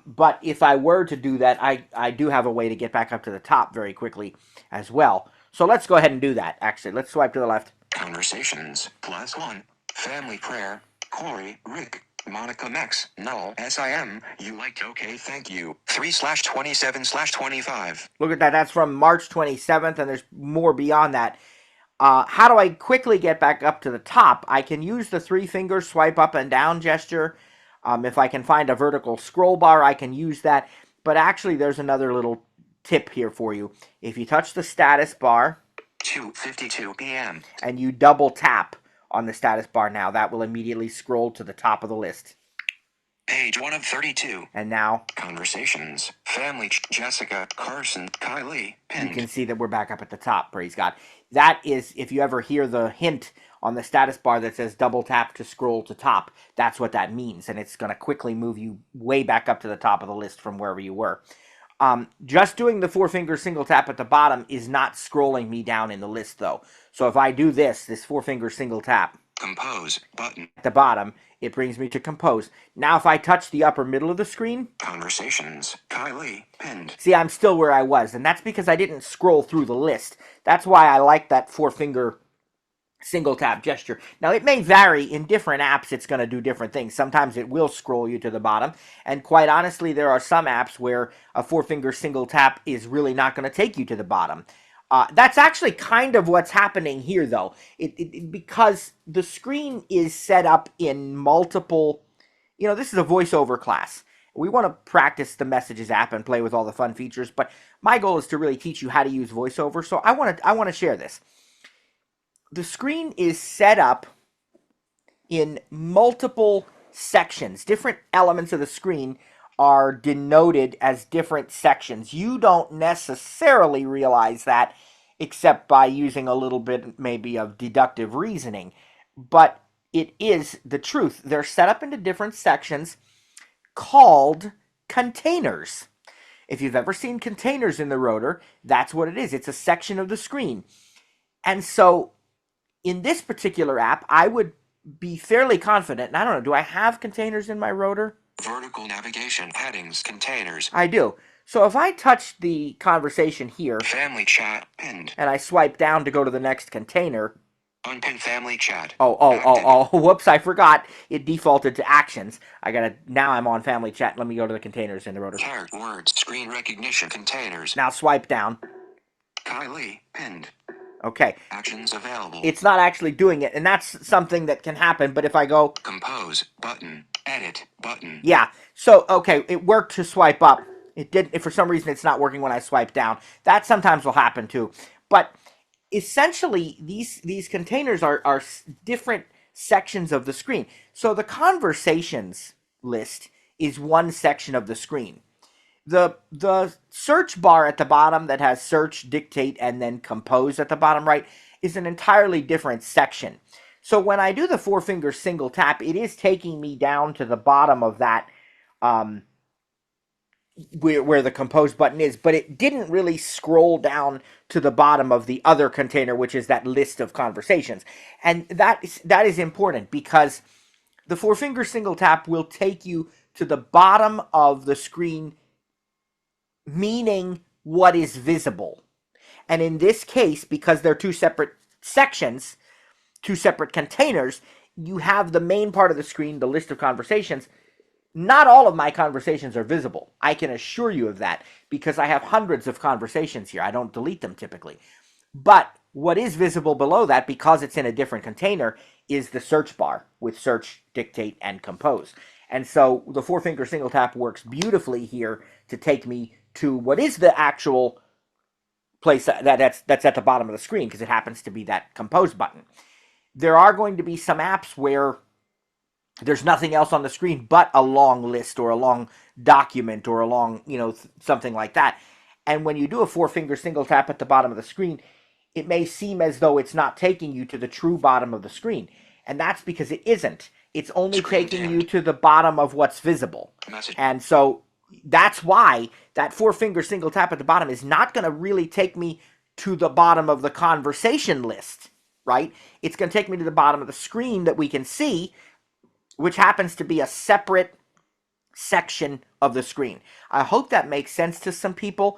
But if I were to do that, I do have a way to get back up to the top very quickly as well. So let's go ahead and do that, actually. Let's swipe to the left. Conversations, +1. Family prayer, Corey, Rick, Monica Mex, Null, SIM, you liked okay, thank you. 3/27/25. Look at that. That's from March 27th, and there's more beyond that. How do I quickly get back up to the top? I can use the 3-finger swipe up and down gesture. If I can find a vertical scroll bar, I can use that. But actually, there's another little tip here for you. If you touch the status bar 2:52 p.m. and you double tap on the status bar now, that will immediately scroll to the top of the list. Page 1 of 32. And now Conversations. Family. Jessica, Carson, Kylie, pinned. You can see that we're back up at the top, praise God. That is, if you ever hear the hint on the status bar that says double tap to scroll to top, that's what that means. And it's going to quickly move you way back up to the top of the list from wherever you were. Just doing the 4-finger single tap at the bottom is not scrolling me down in the list, though. So if I do this 4-finger single tap, Compose button at the bottom, it brings me to Compose. Now if I touch the upper middle of the screen, Conversations, Kylie, pinned. See, I'm still where I was, and that's because I didn't scroll through the list. That's why I like that 4-finger single tap gesture. Now, it may vary. In different apps, it's going to do different things. Sometimes it will scroll you to the bottom, and quite honestly, there are some apps where a 4-finger single tap is really not going to take you to the bottom. That's actually kind of what's happening here, though, because the screen is set up in multiple, this is a voiceover class. We want to practice the Messages app and play with all the fun features, but my goal is to really teach you how to use voiceover, so I want to share this. The screen is set up in multiple sections. Different elements of the screen are denoted as different sections. You don't necessarily realize that except by using a little bit maybe of deductive reasoning, but it is the truth. They're set up into different sections called containers. If you've ever seen containers in the rotor, that's what it is. It's a section of the screen. And so in this particular app, I would be fairly confident. And I don't know, do I have containers in my rotor? Vertical navigation headings containers. I do. So if I touch the conversation here, Family chat pinned. and I swipe down to go to the next container. Unpinned family chat. Oh, whoops, I forgot. It defaulted to actions. Now I'm on family chat. Let me go to the containers in the rotor. Chart words screen recognition containers. Now swipe down. Kylie pinned. Okay. Actions available. It's not actually doing it, and that's something that can happen, but if I go... Compose button. Edit button. Yeah, so, okay, it worked to swipe up. It didn't, if for some reason it's not working when I swipe down. That sometimes will happen too. But essentially, these containers are different sections of the screen. So the conversations list is one section of the screen. The search bar at the bottom that has search, dictate, and then compose at the bottom right is an entirely different section. So when I do the four-finger single tap, it is taking me down to the bottom of that where the compose button is, but it didn't really scroll down to the bottom of the other container, which is that list of conversations. And that is important because the four-finger single tap will take you to the bottom of the screen, meaning what is visible. And in this case, because they're two separate sections, two separate containers, you have the main part of the screen, the list of conversations. Not all of my conversations are visible. I can assure you of that because I have hundreds of conversations here. I don't delete them typically. But what is visible below that, because it's in a different container, is the search bar with search, dictate, and compose. And so the four-finger single tap works beautifully here to take me to what is the actual place that's at the bottom of the screen, because it happens to be that compose button. There are going to be some apps where there's nothing else on the screen but a long list or a long document or a long, something like that. And when you do a four-finger single tap at the bottom of the screen, it may seem as though it's not taking you to the true bottom of the screen. And that's because it isn't. It's only taking you to the bottom of what's visible. And so that's why that four-finger single tap at the bottom is not going to really take me to the bottom of the conversation list, right? It's going to take me to the bottom of the screen that we can see, which happens to be a separate section of the screen. I hope that makes sense to some people.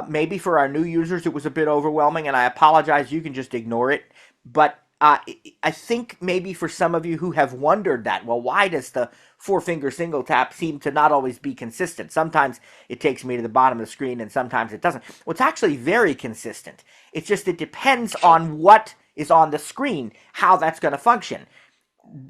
Maybe for our new users, it was a bit overwhelming, and I apologize. You can just ignore it. But I think maybe for some of you who have wondered that, well, why does the four-finger single tap seem to not always be consistent? Sometimes it takes me to the bottom of the screen, and sometimes it doesn't. Well, it's actually very consistent. It's just it depends on what is on the screen, how that's going to function.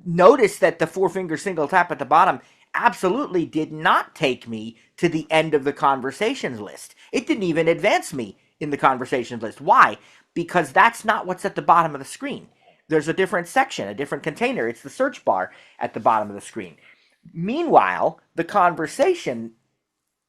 Notice that the four-finger single tap at the bottom absolutely did not take me to the end of the conversations list. It didn't even advance me in the conversations list. Why? Because that's not what's at the bottom of the screen. There's a different section, a different container. It's the search bar at the bottom of the screen. Meanwhile, the conversation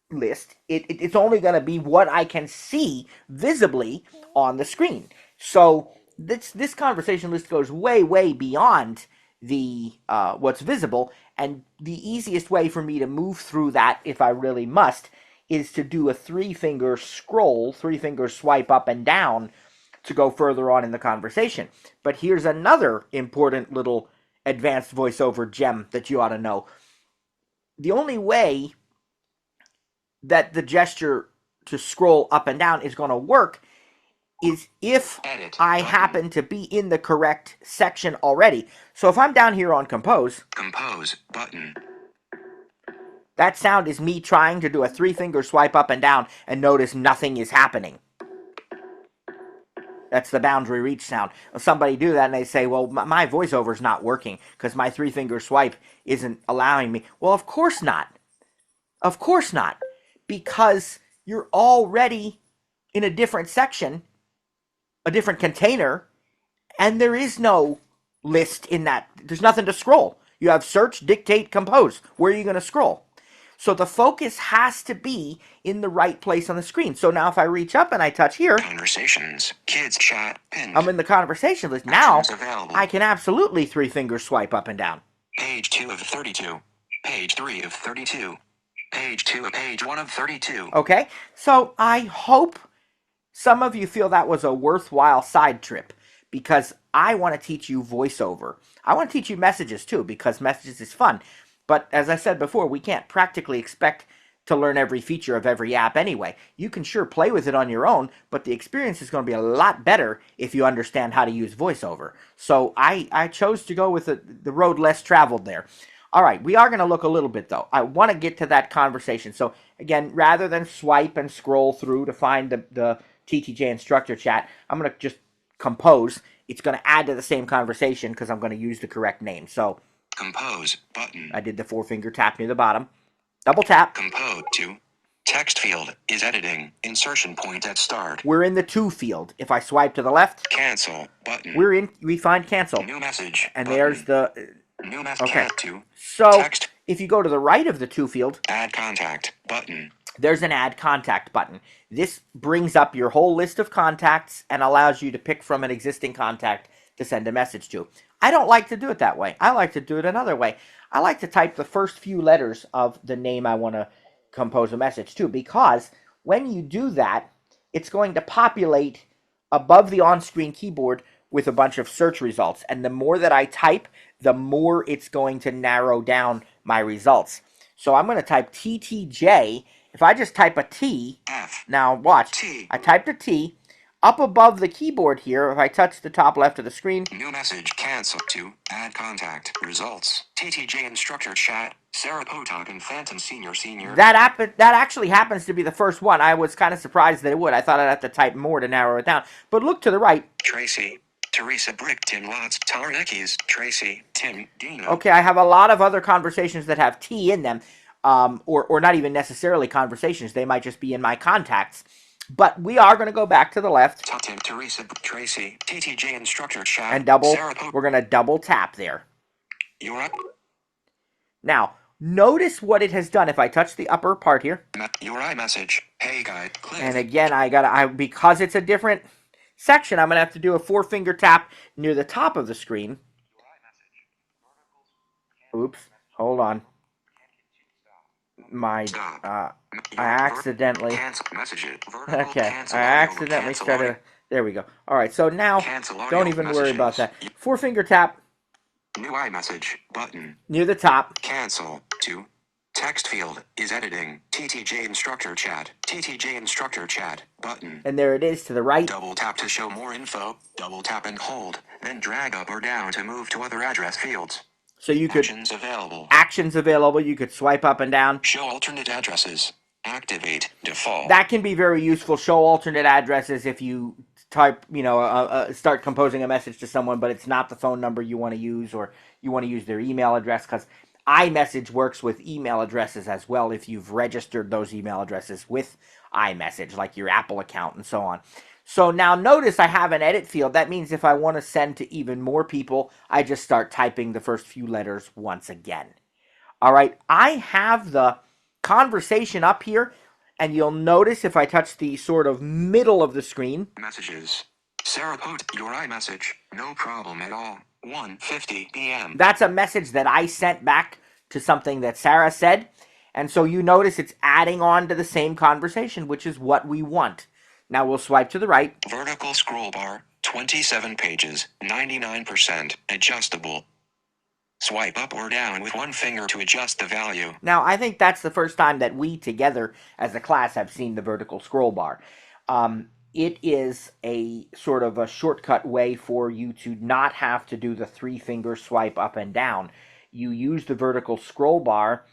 list, it's only going to be what I can see visibly on the screen. So this conversation list goes way, way beyond the what's visible, and the easiest way for me to move through that, if I really must, is to do a three-finger scroll, three-finger swipe up and down to go further on in the conversation. But here's another important little advanced voiceover gem that you ought to know. The only way that the gesture to scroll up and down is going to work is if I happen to be in the correct section already. So if I'm down here on compose button, that sound is me trying to do a three-finger swipe up and down, and notice nothing is happening. That's the boundary reach sound. Somebody do that and they say, well, my voiceover's not working because my three-finger swipe isn't allowing me. Well, of course not. Of course not. Because you're already in a different section, a different container, and there is no list in that. There's nothing to scroll. You have search, dictate, compose. Where are you going to scroll? So the focus has to be in the right place on the screen. So now if I reach up and I touch here, conversations, kids chat, pinned. I'm in the conversation list. Now I can absolutely three-finger swipe up and down. Page 2 of 32. Page 3 of 32. Page 2 of page 1 of 32. Okay, so I hope some of you feel that was a worthwhile side trip, because I want to teach you voiceover. I want to teach you messages too, because messages is fun. But as I said before, we can't practically expect to learn every feature of every app anyway. You can sure play with it on your own, but the experience is going to be a lot better if you understand how to use voiceover. So I chose to go with the road less traveled there. All right, we are going to look a little bit, though. I want to get to that conversation. So, again, rather than swipe and scroll through to find the TTJ instructor chat, I'm going to just compose. It's going to add to the same conversation because I'm going to use the correct name. So, Compose button. I did the 4-finger tap near the bottom. Double tap. Compose to. Text field is editing. Insertion point at start. We're in the to field. If I swipe to the left, Cancel button. we find cancel. New message. And button. there's the... New message. Okay. To. So, Text. if you go to the right of the to field, Add contact button. there's an add contact button. This brings up your whole list of contacts and allows you to pick from an existing contact to send a message to. I don't like to do it that way. I like to do it another way. I like to type the first few letters of the name I want to compose a message to, because when you do that, it's going to populate above the on-screen keyboard with a bunch of search results. And the more that I type, the more it's going to narrow down my results. So I'm going to type TTJ. If I just type a T, F. now watch, T. I typed a T. Up above the keyboard here, if I touch the top left of the screen, New message. Cancel to. Add contact. Results. TTJ instructor chat. Sarah Potok and Phantom Senior. that actually happens to be the first one. I was kind of surprised that it would. I thought I'd have to type more to narrow it down. But look to the right. Tracy. Teresa Brick. Tim Lots. Tarnekis. Tracy. Tim. Dina. Okay, I have a lot of other conversations that have T in them, or not even necessarily conversations. They might just be in my contacts. But we are going to go back to the left Tim. Teresa. Tracy. TTJ instructor chat. and double. Sarah We're going to double tap there. You're up. Now, notice what it has done. If I touch the upper part here, Your iMessage. Hey guy. Cliff. and again, because it's a different section, I'm going to have to do a 4-finger tap near the top of the screen. Oops, hold on. Stop. I accidentally... Cancel messages. Okay, I accidentally started... There we go. All right, so now, don't even worry about that. 4-finger tap. New iMessage button. Near the top. Cancel to. Text field is editing. TTJ instructor chat. TTJ instructor chat button. And there it is to the right. Double tap to show more info. Double tap and hold. Then drag up or down to move to other address fields. So you could... Actions available. Actions available. You could swipe up and down. Show alternate addresses. Activate default. That can be very useful. Show alternate addresses if you type, start composing a message to someone, but it's not the phone number you want to use, or you want to use their email address, because iMessage works with email addresses as well if you've registered those email addresses with iMessage, like your Apple account and so on. So now notice I have an edit field. That means if I want to send to even more people, I just start typing the first few letters once again. All right, I have the conversation up here, and you'll notice if I touch the sort of middle of the screen. Messages. Sarah Pote, your iMessage. No problem at all. 1:50 p.m. That's a message that I sent back to something that Sarah said. And so you notice it's adding on to the same conversation, which is what we want. Now we'll swipe to the right. Vertical scroll bar. 27 pages. 99% adjustable. Swipe up or down with one finger to adjust the value. Now, I think that's the first time that we together as a class have seen the vertical scroll bar. It is a sort of a shortcut way for you to not have to do the 3-finger swipe up and down. You use the vertical scroll bar.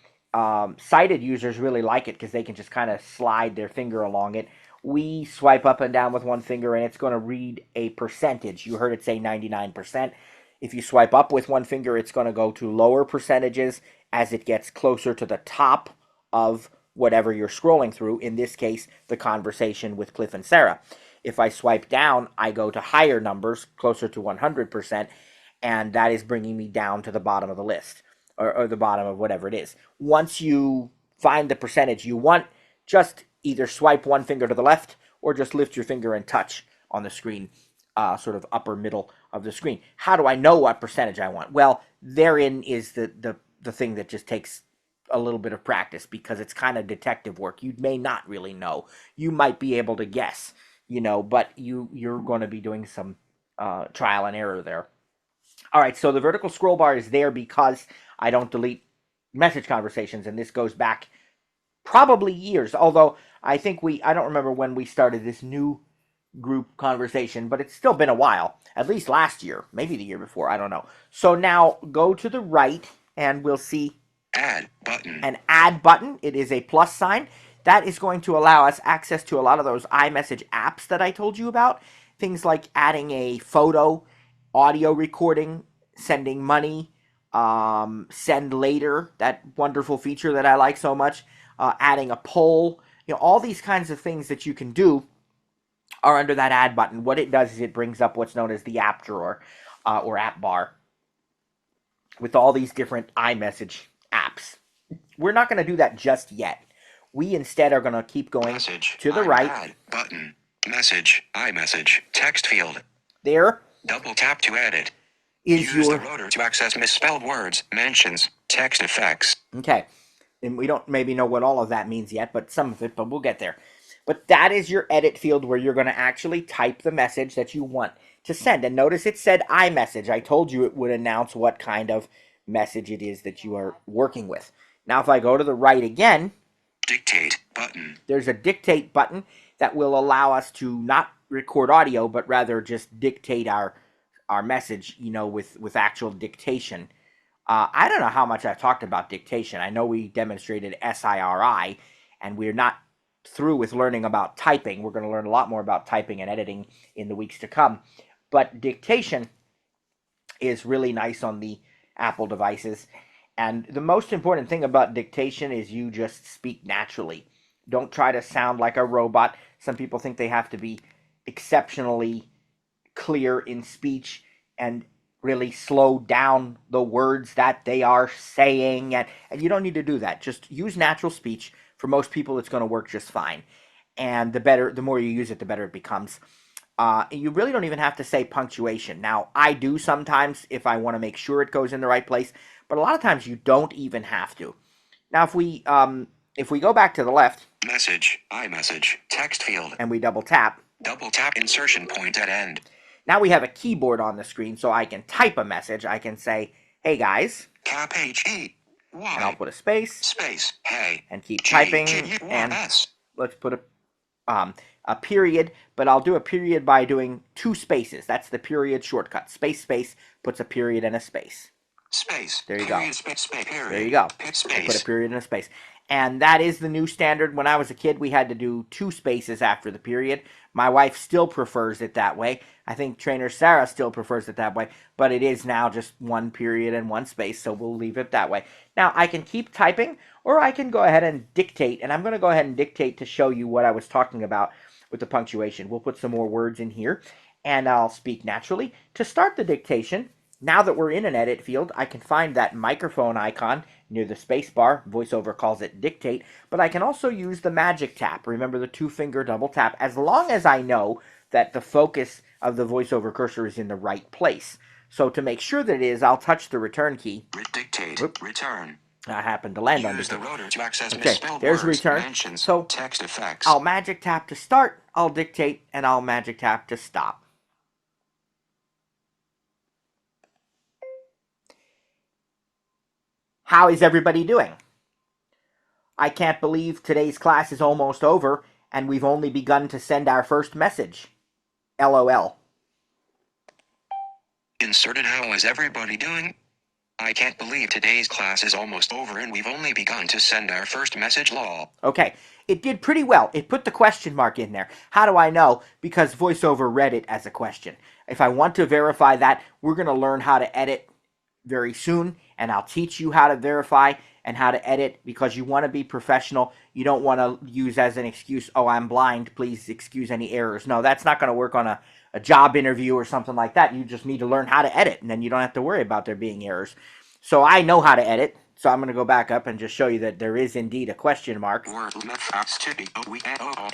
Sighted users really like it because they can just kind of slide their finger along it. We swipe up and down with one finger, and it's going to read a percentage. You heard it say 99%. If you swipe up with one finger, it's going to go to lower percentages as it gets closer to the top of whatever you're scrolling through. In this case, the conversation with Cliff and Sarah. If I swipe down, I go to higher numbers, closer to 100%, and that is bringing me down to the bottom of the list, or the bottom of whatever it is. Once you find the percentage you want, just either swipe one finger to the left or just lift your finger and touch on the screen, sort of upper middle of the screen. How do I know what percentage I want? Well, therein is the thing that just takes a little bit of practice, because it's kind of detective work. You may not really know. You might be able to guess, but you're going to be doing some trial and error there. All right, so the vertical scroll bar is there because I don't delete message conversations, and this goes back probably years. Although I don't remember when we started this new group conversation, but it's still been a while. At least last year, maybe the year before, I don't know. So now go to the right, and we'll see Add button. an add button. It is a plus sign. That is going to allow us access to a lot of those iMessage apps that I told you about. Things like adding a photo, audio recording, sending money, send later, that wonderful feature that I like so much, adding a poll. All these kinds of things that you can do are under that add button. What it does is it brings up what's known as the app drawer or app bar with all these different iMessage apps. We're not going to do that just yet. We instead are going to keep going Message. to the right. Add button. Message. iMessage. Text field. There Double tap to edit. is Use your... the rotor to access misspelled words, mentions, text effects. Okay. And we don't maybe know what all of that means yet, but some of it, but we'll get there. But that is your edit field where you're going to actually type the message that you want to send. And notice it said iMessage. I told you it would announce what kind of message it is that you are working with. Now, if I go to the right again, Dictate button. there's a dictate button that will allow us to not record audio, but rather just dictate our message, with actual dictation. I don't know how much I've talked about dictation. I know we demonstrated SIRI, and we're not through with learning about typing. We're going to learn a lot more about typing and editing in the weeks to come. But dictation is really nice on the Apple devices. And the most important thing about dictation is you just speak naturally. Don't try to sound like a robot. Some people think they have to be exceptionally clear in speech and really slow down the words that they are saying. And you don't need to do that. Just use natural speech. For most people, it's going to work just fine. And the more you use it, the better it becomes. You really don't even have to say punctuation. Now, I do sometimes if I want to make sure it goes in the right place, but a lot of times you don't even have to. Now, if we go back to the left, Message. iMessage. Text field. and we double tap, Insertion point at end. now we have a keyboard on the screen, so I can type a message. I can say, "Hey guys," Cap H-E. and I'll Y. put a space Space. Hey. and keep typing. And S. let's put a period, but I'll do a period by doing 2 spaces. That's the period shortcut. Space, space, puts a period and a space. Space. There you go. Period, space, space, period. There you go. Space. Put a period and a space. And that is the new standard. When I was a kid, we had to do 2 spaces after the period. My wife still prefers it that way. I think trainer Sarah still prefers it that way. But it is now just 1 period and 1 space, so we'll leave it that way. Now, I can keep typing, or I can go ahead and dictate. And I'm going to go ahead and dictate to show you what I was talking about with the punctuation. We'll put some more words in here, and I'll speak naturally. To start the dictation, now that we're in an edit field, I can find that microphone icon near the space bar. Voiceover calls it dictate, but I can also use the magic tap. Remember the 2-finger double tap, as long as I know that the focus of the Voiceover cursor is in the right place. So to make sure that it is, I'll touch the return key. Dictate. Whoop. Return. I happen to land on Use the dictate. rotor to access Okay, misspelled there's words, return. mentions, So text effects. I'll magic tap to start, I'll dictate, and I'll magic tap to stop. How is everybody doing? I can't believe today's class is almost over and we've only begun to send our first message. LOL. Inserted. How is everybody doing? I can't believe today's class is almost over and we've only begun to send our first message. Lol. Okay, it did pretty well. It put the question mark in there. How do I know? Because VoiceOver read it as a question. If I want to verify that, we're going to learn how to edit very soon, and I'll teach you how to verify and how to edit, because you want to be professional. You don't want to use as an excuse, "Oh, I'm blind, please excuse any errors." No, that's not going to work on a job interview or something like that. You just need to learn how to edit, and then you don't have to worry about there being errors. So I know how to edit, so I'm going to go back up and just show you that there is indeed a question mark. Word methods to be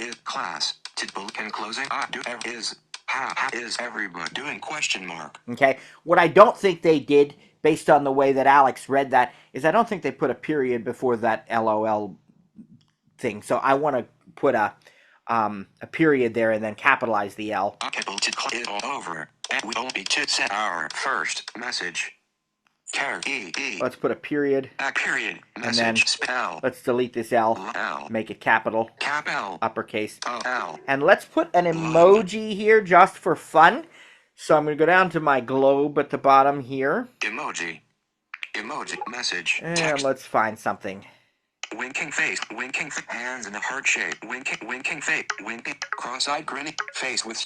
is class to and closing do is how is everybody doing question mark. Okay, what I don't think they did, based on the way that Alex read that, is I don't think they put a period before that LOL thing. So I want to put a period there and then capitalize the L. Over. And we only to set our first message. Let's put a period. Period. And Message. then Spell. let's delete this L. L. Make it capital. Cap L. Uppercase. L. And let's put an emoji here just for fun. So I'm going to go down to my globe at the bottom here. Emoji. Emoji. Message. And Text. let's find something. Winking face. Winking hands in a heart shape. Winking face. Winking. Cross-eyed grinning face with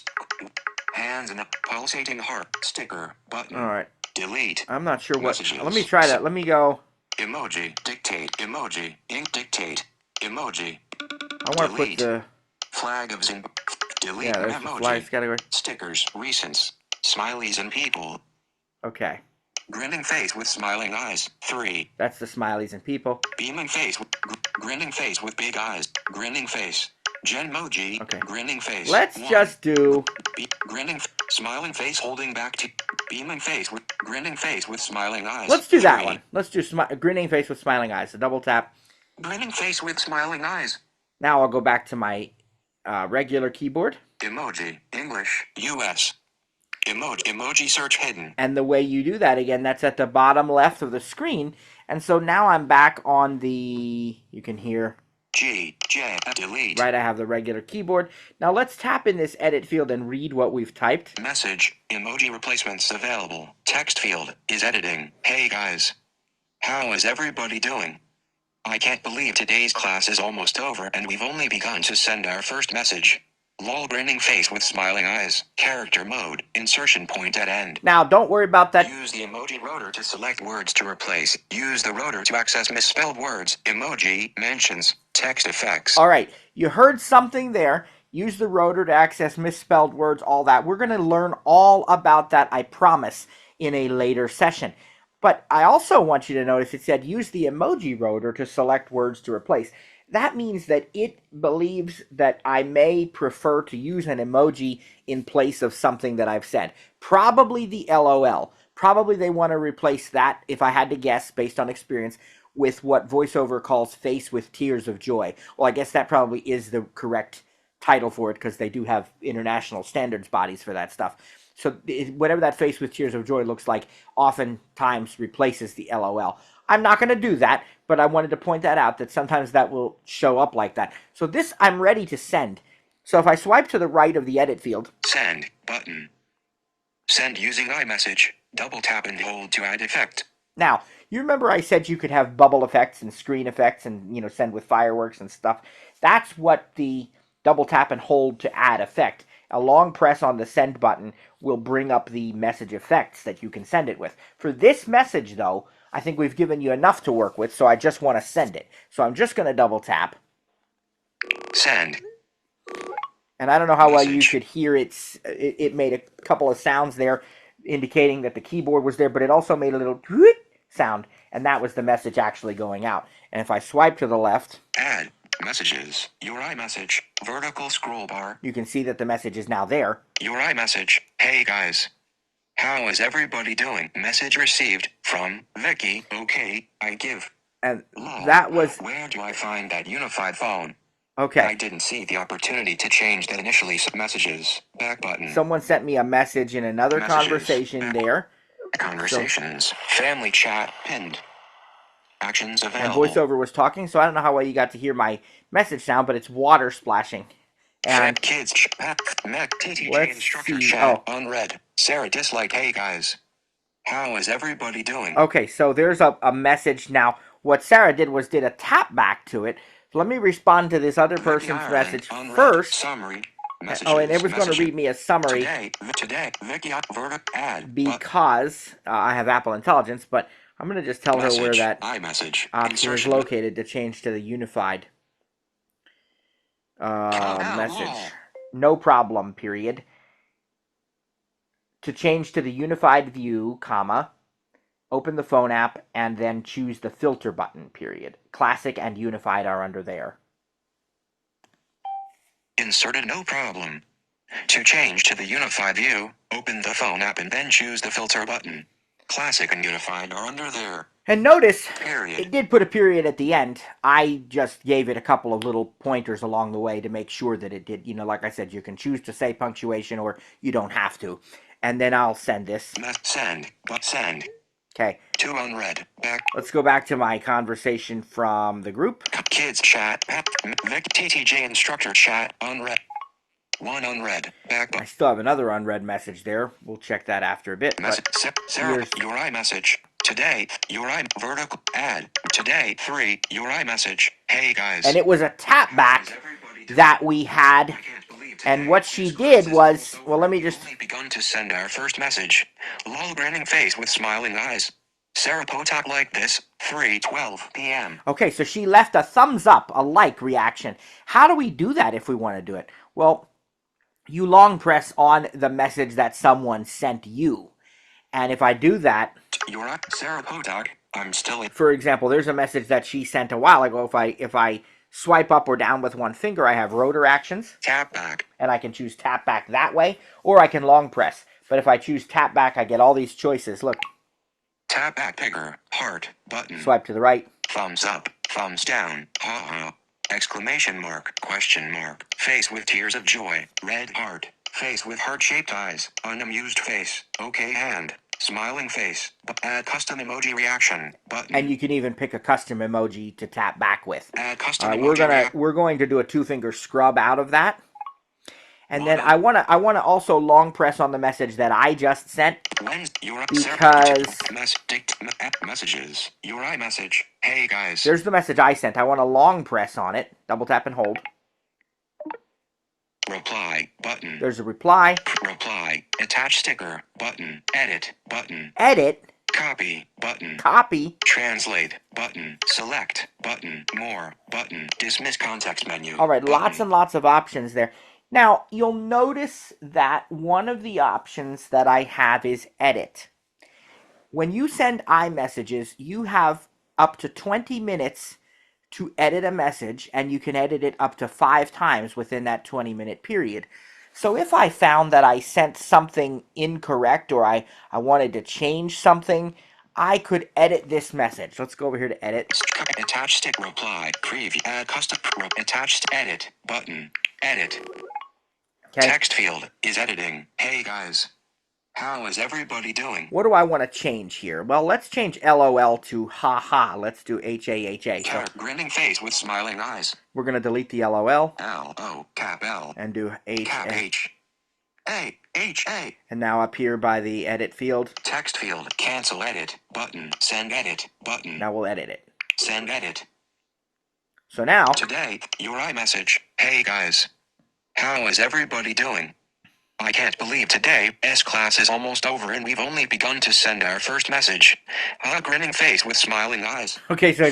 hands in a pulsating heart. Sticker. Button. All right. Delete. I'm not sure what. Messages. Let me try that. Let me go. Emoji. Dictate. Emoji. Ink dictate. Emoji. I want to put the flag of Zim. Delete. Yeah, there's the flags category. Stickers. Recents. Smileys and people. Okay. Grinning face with smiling eyes. 3. That's the smileys and people. Beaming face with grinning face with big eyes. Grinning face. Genmoji. Okay. Grinning face. Let's 1. just do grinning smiling face holding back to beaming face with grinning face with smiling eyes. Let's do that 3. one. Let's do grinning face with smiling eyes. So double tap. Grinning face with smiling eyes. Now I'll go back to my regular keyboard. Emoji. English. US. Emoji search hidden. And the way you do that, again, that's at the bottom left of the screen. And so now I'm back on the, you can hear. J, delete. Right, I have the regular keyboard. Now let's tap in this edit field and read what we've typed. Message. Emoji replacements available. Text field is editing. Hey guys. How is everybody doing? I can't believe today's class is almost over and we've only begun to send our first message. Lol grinning face with smiling eyes. Character mode. Insertion point at end. Now, don't worry about that. Use the emoji rotor to select words to replace. Use the rotor to access misspelled words. Emoji. Mentions. Text effects. All right. You heard something there. Use the rotor to access misspelled words, all that. We're going to learn all about that, I promise, in a later session. But I also want you to notice it said use the emoji rotor to select words to replace. That means that it believes that I may prefer to use an emoji in place of something that I've said. Probably the LOL. Probably they want to replace that, if I had to guess, based on experience, with what VoiceOver calls face with tears of joy. Well, I guess that probably is the correct title for it because they do have international standards bodies for that stuff. So whatever that face with tears of joy looks like oftentimes replaces the LOL. I'm not going to do that, but I wanted to point that out, that sometimes that will show up like that. So this I'm ready to send. So if I swipe to the right of the edit field. Send button. Send using iMessage. Double tap and hold to add effect. Now, you remember I said you could have bubble effects and screen effects and, send with fireworks and stuff. That's what the double tap and hold to add effect. A long press on the send button will bring up the message effects that you can send it with. For this message, though, I think we've given you enough to work with, so I just want to send it. So I'm just going to double tap. Send. And I don't know how well you could hear it. It made a couple of sounds there indicating that the keyboard was there, but it also made a little sound, and that was the message actually going out. And if I swipe to the left, add messages, your iMessage, vertical scroll bar, you can see that the message is now there. Your iMessage, hey guys. How is everybody doing? Message received from Vicky. Okay, I give. And that was... Where do I find that unified phone? Okay. I didn't see the opportunity to change that initially. Messages. Back button. Someone sent me a message in another conversation there. Conversations. So, family chat pinned. Actions available. And VoiceOver was talking, so I don't know how well you got to hear my message sound, but it's water splashing. And kids TTJ instructor chat unread. Sarah dislike. Hey guys. How is everybody doing? Okay, so there's a message now. What Sarah did was did a tap back to it. So let me respond to this other person's message first. Summary. And it was going to read me a summary. Today, Vicky add because I have Apple Intelligence, but I'm going to just tell her where that iMessage option is located to change to the unified message. No problem, period. To change to the unified view, comma, open the phone app, and then choose the filter button, period. Classic and unified are under there. Inserted no problem. To change to the unified view, open the phone app and then choose the filter button. Classic and unified are under there. And notice, period. It did put a period at the end. I just gave it a couple of little pointers along the way to make sure that it did. Like I said, you can choose to say punctuation or you don't have to. and then I'll send this. Send. Send. Okay. 2 unread. Back. Let's go back to my conversation from the group. Kids chat. Vic TTJ instructor chat. Unread. 1 unread. Back. I still have another unread message there. We'll check that after a bit. Message. Sarah, your iMessage. Today, your vertical ad. Today, 3, your iMessage. Hey guys. And it was a tap back that we had. And what she did was, well, let me just. We've begun to send our first message. Lol grinning face with smiling eyes. Sarah Potok like this, 3:12 p.m. Okay, so she left a thumbs up, a like reaction. How do we do that if we want to do it? Well, you long press on the message that someone sent you. And if I do that, You're Sarah Potok, I'm still in. For example, there's a message that she sent a while ago. If I swipe up or down with one finger, I have rotor actions. Tap back. And I can choose tap back that way, or I can long press. But if I choose tap back, I get all these choices. Look. Tap back bigger, heart, button. Swipe to the right. Thumbs up, thumbs down, ha ha. Exclamation mark, question mark. Face with tears of joy, red heart. Face with heart-shaped eyes, unamused face, okay hand. Smiling face, add custom emoji reaction, button. And you can even pick a custom emoji to tap back with. Add custom emoji we're going to do a 2-finger scrub out of that. And then I wanna also long press on the message that I just sent, because messages, your iMessage. Hey guys. There's the message I sent. I want to long press on it. Double tap and hold. Reply button. There's a reply. Reply. Attach sticker button. Edit button. Edit. Copy button. Copy. Translate button. Select button. More button. Dismiss context menu. All right, button. lots and lots of options there. Now, you'll notice that one of the options that I have is edit. When you send iMessages, you have up to 20 minutes to edit a message, and you can edit it up to 5 times within that 20-minute period. So if I found that I sent something incorrect, or I wanted to change something, I could edit this message. Let's go over here to edit. Attach stick reply preview. Add custom attached edit button. Edit. Okay. Text field is editing. Hey guys. How is everybody doing? What do I want to change here? Well, let's change LOL to haha. Let's do HAHA. So grinning face with smiling eyes. we're going to delete the LOL. L-O cap L. And do H. Cap H. A. H. A. And now up here by the edit field. Text field. Cancel edit button. Send edit button. Now we'll edit it. Send edit. So now. Today, your iMessage. Hey guys. How is everybody doing? I can't believe today's class is almost over and we've only begun to send our first message. A grinning face with smiling eyes. Okay, so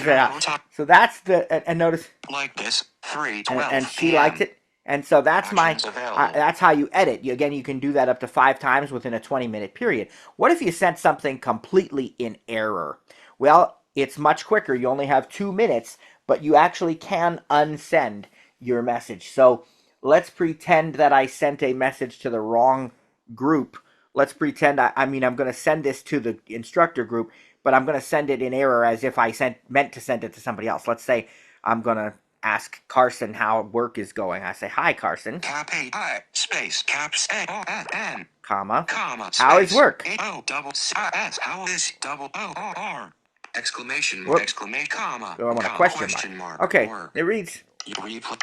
that's the, and notice. Like this, 3:12 And she liked it. And so that's that's how you edit. Again, you can do that up to 5 times within a 20-minute period. What if you sent something completely in error? Well, it's much quicker. You only have 2 minutes, but you actually can unsend your message. So let's pretend that I sent a message to the wrong group. Let's pretend, I'm going to send this to the instructor group, but I'm going to send it in error as if I meant to send it to somebody else. Let's say I'm going to ask Carson how work is going. I say, hi, Carson. Cap A space caps A-O-N Comma. Space, how is work? A-O double S. How is double O-O-R. Exclamation mark. Exclamation comma. So I want a question mark. Okay, work. It reads.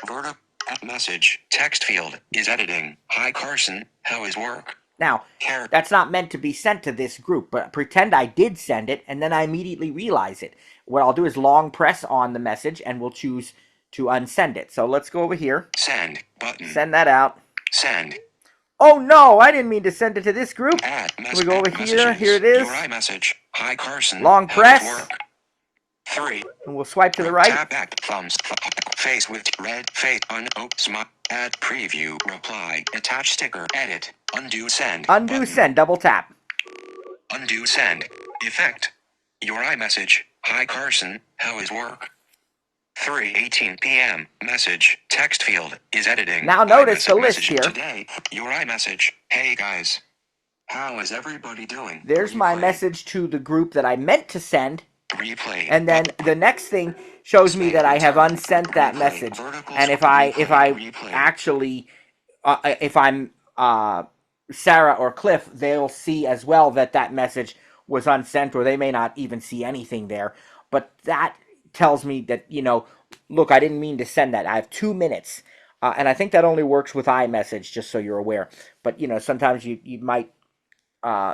Vertical message. Text field is editing. Hi, Carson. How is work? Now, that's not meant to be sent to this group, but pretend I did send it, and then I immediately realize it. What I'll do is long press on the message, and we'll choose to unsend it. So let's go over here. Send button. Send that out. Send. Oh no, I didn't mean to send it to this group. We go over here. Here it is. Your iMessage. Hi, Carson. Long press. Work? 3. And we'll swipe to the right. Tap back. Thumbs. Face with red face. Smile. Add preview. Reply. Attach sticker. Edit. Undo send. Undo button. send. Double tap. Undo send. Effect. Your iMessage. Hi, Carson. How is work? 3:18 p.m. Message. Text field is editing. Now notice the list here. Today, your iMessage. Hey guys. How is everybody doing? There's my message to the group that I meant to send. Replay. And then the next thing shows me that I have unsent that message. And if I actually if I'm Sarah or Cliff, they'll see as well that message was unsent, or they may not even see anything there. But that tells me that, look, I didn't mean to send that. I have 2 minutes. And I think that only works with iMessage, just so you're aware. But, sometimes you might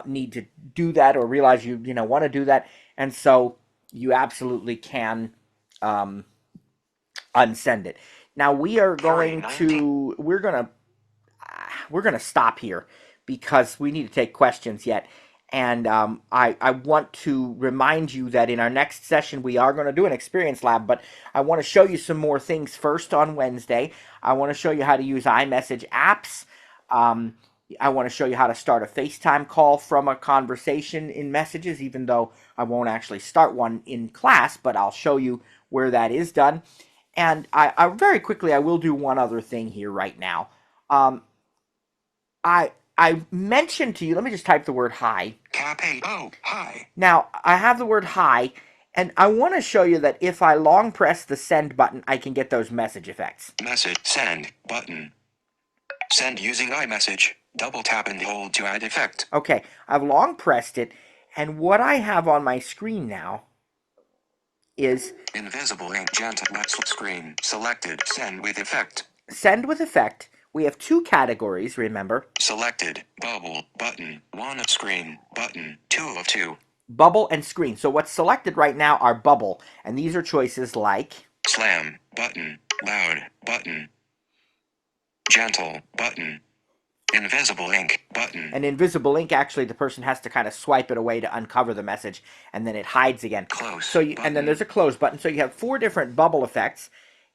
need to do that, or realize you want to do that. And so you absolutely can unsend it. Now we're going to stop here because we need to take questions yet. And I want to remind you that in our next session, we are going to do an experience lab, but I want to show you some more things first on Wednesday. I want to show you how to use iMessage apps. I want to show you how to start a FaceTime call from a conversation in Messages, even though I won't actually start one in class, but I'll show you where that is done. And I very quickly, I will do one other thing here right now. I mentioned to you, let me just type the word hi. Hi. Now, I have the word hi, and I want to show you that if I long press the send button, I can get those message effects. Message send button. Send using iMessage. Double tap and hold to add effect. Okay, I've long pressed it, and what I have on my screen now is Invisible ink gentle screen. Selected. Send with effect. Send with effect. We have 2 categories, remember. Selected. Bubble. Button. 1 of screen. Button. 2 of 2. Bubble and screen. So what's selected right now are bubble. And these are choices like Slam. Button. Loud. Button. Gentle. Button. Invisible ink. Button. And invisible ink, actually, the person has to kind of swipe it away to uncover the message, and then it hides again. Close. And then there's a close button. So you have 4 different bubble effects.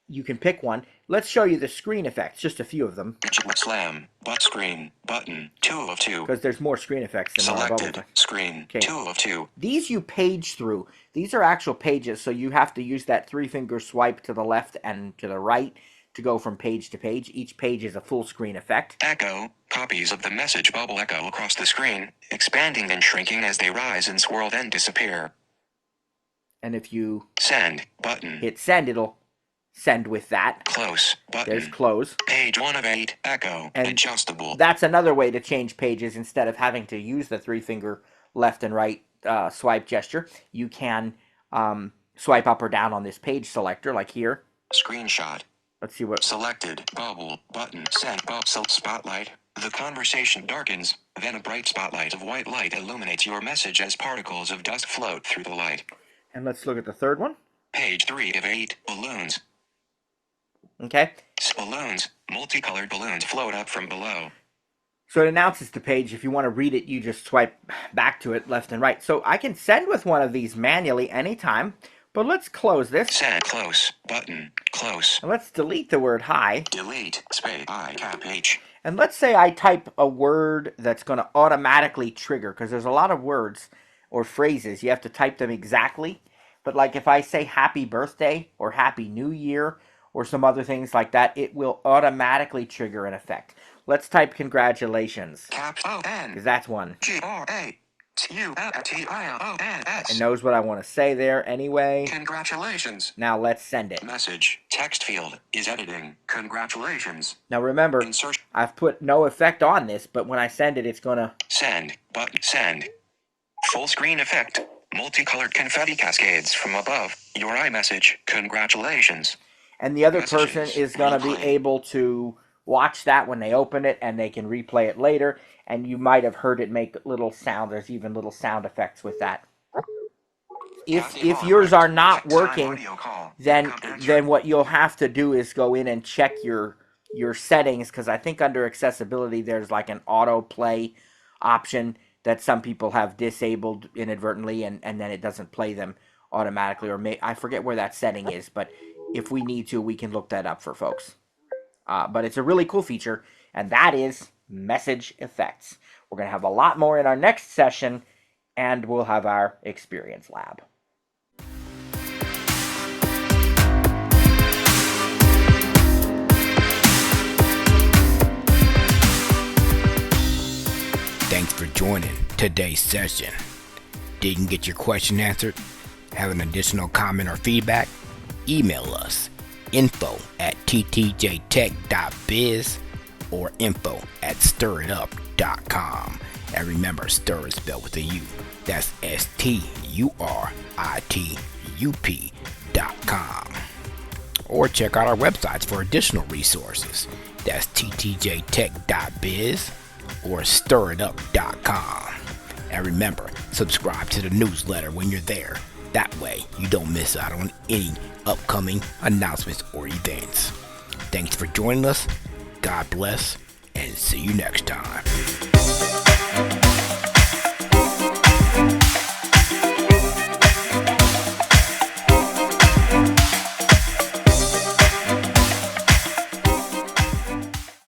You can pick one. Let's show you the screen effects, just a few of them. Slam. Butt screen. Button. 2 of 2. Because there's more screen effects than bubble Selected. effects. Screen. Okay. 2 of 2. These you page through. These are actual pages, so you have to use that 3-finger swipe to the left and to the right to go from page to page. Each page is a full screen effect. Echo. Copies of the message bubble echo across the screen, expanding and shrinking as they rise and swirl then disappear. And if you Send. Button. hit send, it'll send with that. Close. Button. There's close. Page 1 of 8. Echo. And adjustable. That's another way to change pages. Instead of having to use the 3-finger left and right swipe gesture, you can swipe up or down on this page selector, like here. Screenshot. Let's see what. Selected. Bubble. Button. Send. Spotlight. The conversation darkens. Then a bright spotlight of white light illuminates your message as particles of dust float through the light. And let's look at the third one. Page 3 of 8. Balloons. Okay. Balloons. Multicolored balloons float up from below. So it announces the page. If you want to read it, you just swipe back to it left and right. So I can send with one of these manually anytime. But let's close this. Send. Close. Button. Close. And let's delete the word hi. Delete. Space. I cap H. And let's say I type a word that's going to automatically trigger, because there's a lot of words or phrases. You have to type them exactly. But like if I say happy birthday or happy new year or some other things like that, it will automatically trigger an effect. Let's type congratulations. Cap O-N. Because that's one. G-R-A-T-U-L-T-I-O-N-S. It knows what I want to say there anyway. Congratulations. Now let's send it. Message. Text field is editing. Congratulations. Now remember, Insert. I've put no effect on this, but when I send it, it's going to... Send. Button. Send. Full screen effect. Multicolored confetti cascades from above. Your iMessage. Congratulations. And the other Messages. person is going to be Replay. able to watch that when they open it, and they can replay it later. And you might have heard it make little sound. There's even little sound effects with that. If yours are not working, then what you'll have to do is go in and check your settings, because I think under accessibility there's like an autoplay option that some people have disabled inadvertently, and then it doesn't play them automatically, or I forget where that setting is, but if we need to, we can look that up for folks. But it's a really cool feature, and that is message effects. We're going to have a lot more in our next session, and we'll have our experience lab. Thanks for joining today's session. Didn't get your question answered? Have an additional comment or feedback? Email us info@ttjtech.biz or info@stiritup.com. stiritup.com. And remember, stir is spelled with a U. That's STURITUP.com. Or check out our websites for additional resources. That's ttjtech.biz or stiritup.com. And remember, subscribe to the newsletter when you're there. That way, you don't miss out on any upcoming announcements or events. Thanks for joining us. God bless, and see you next time.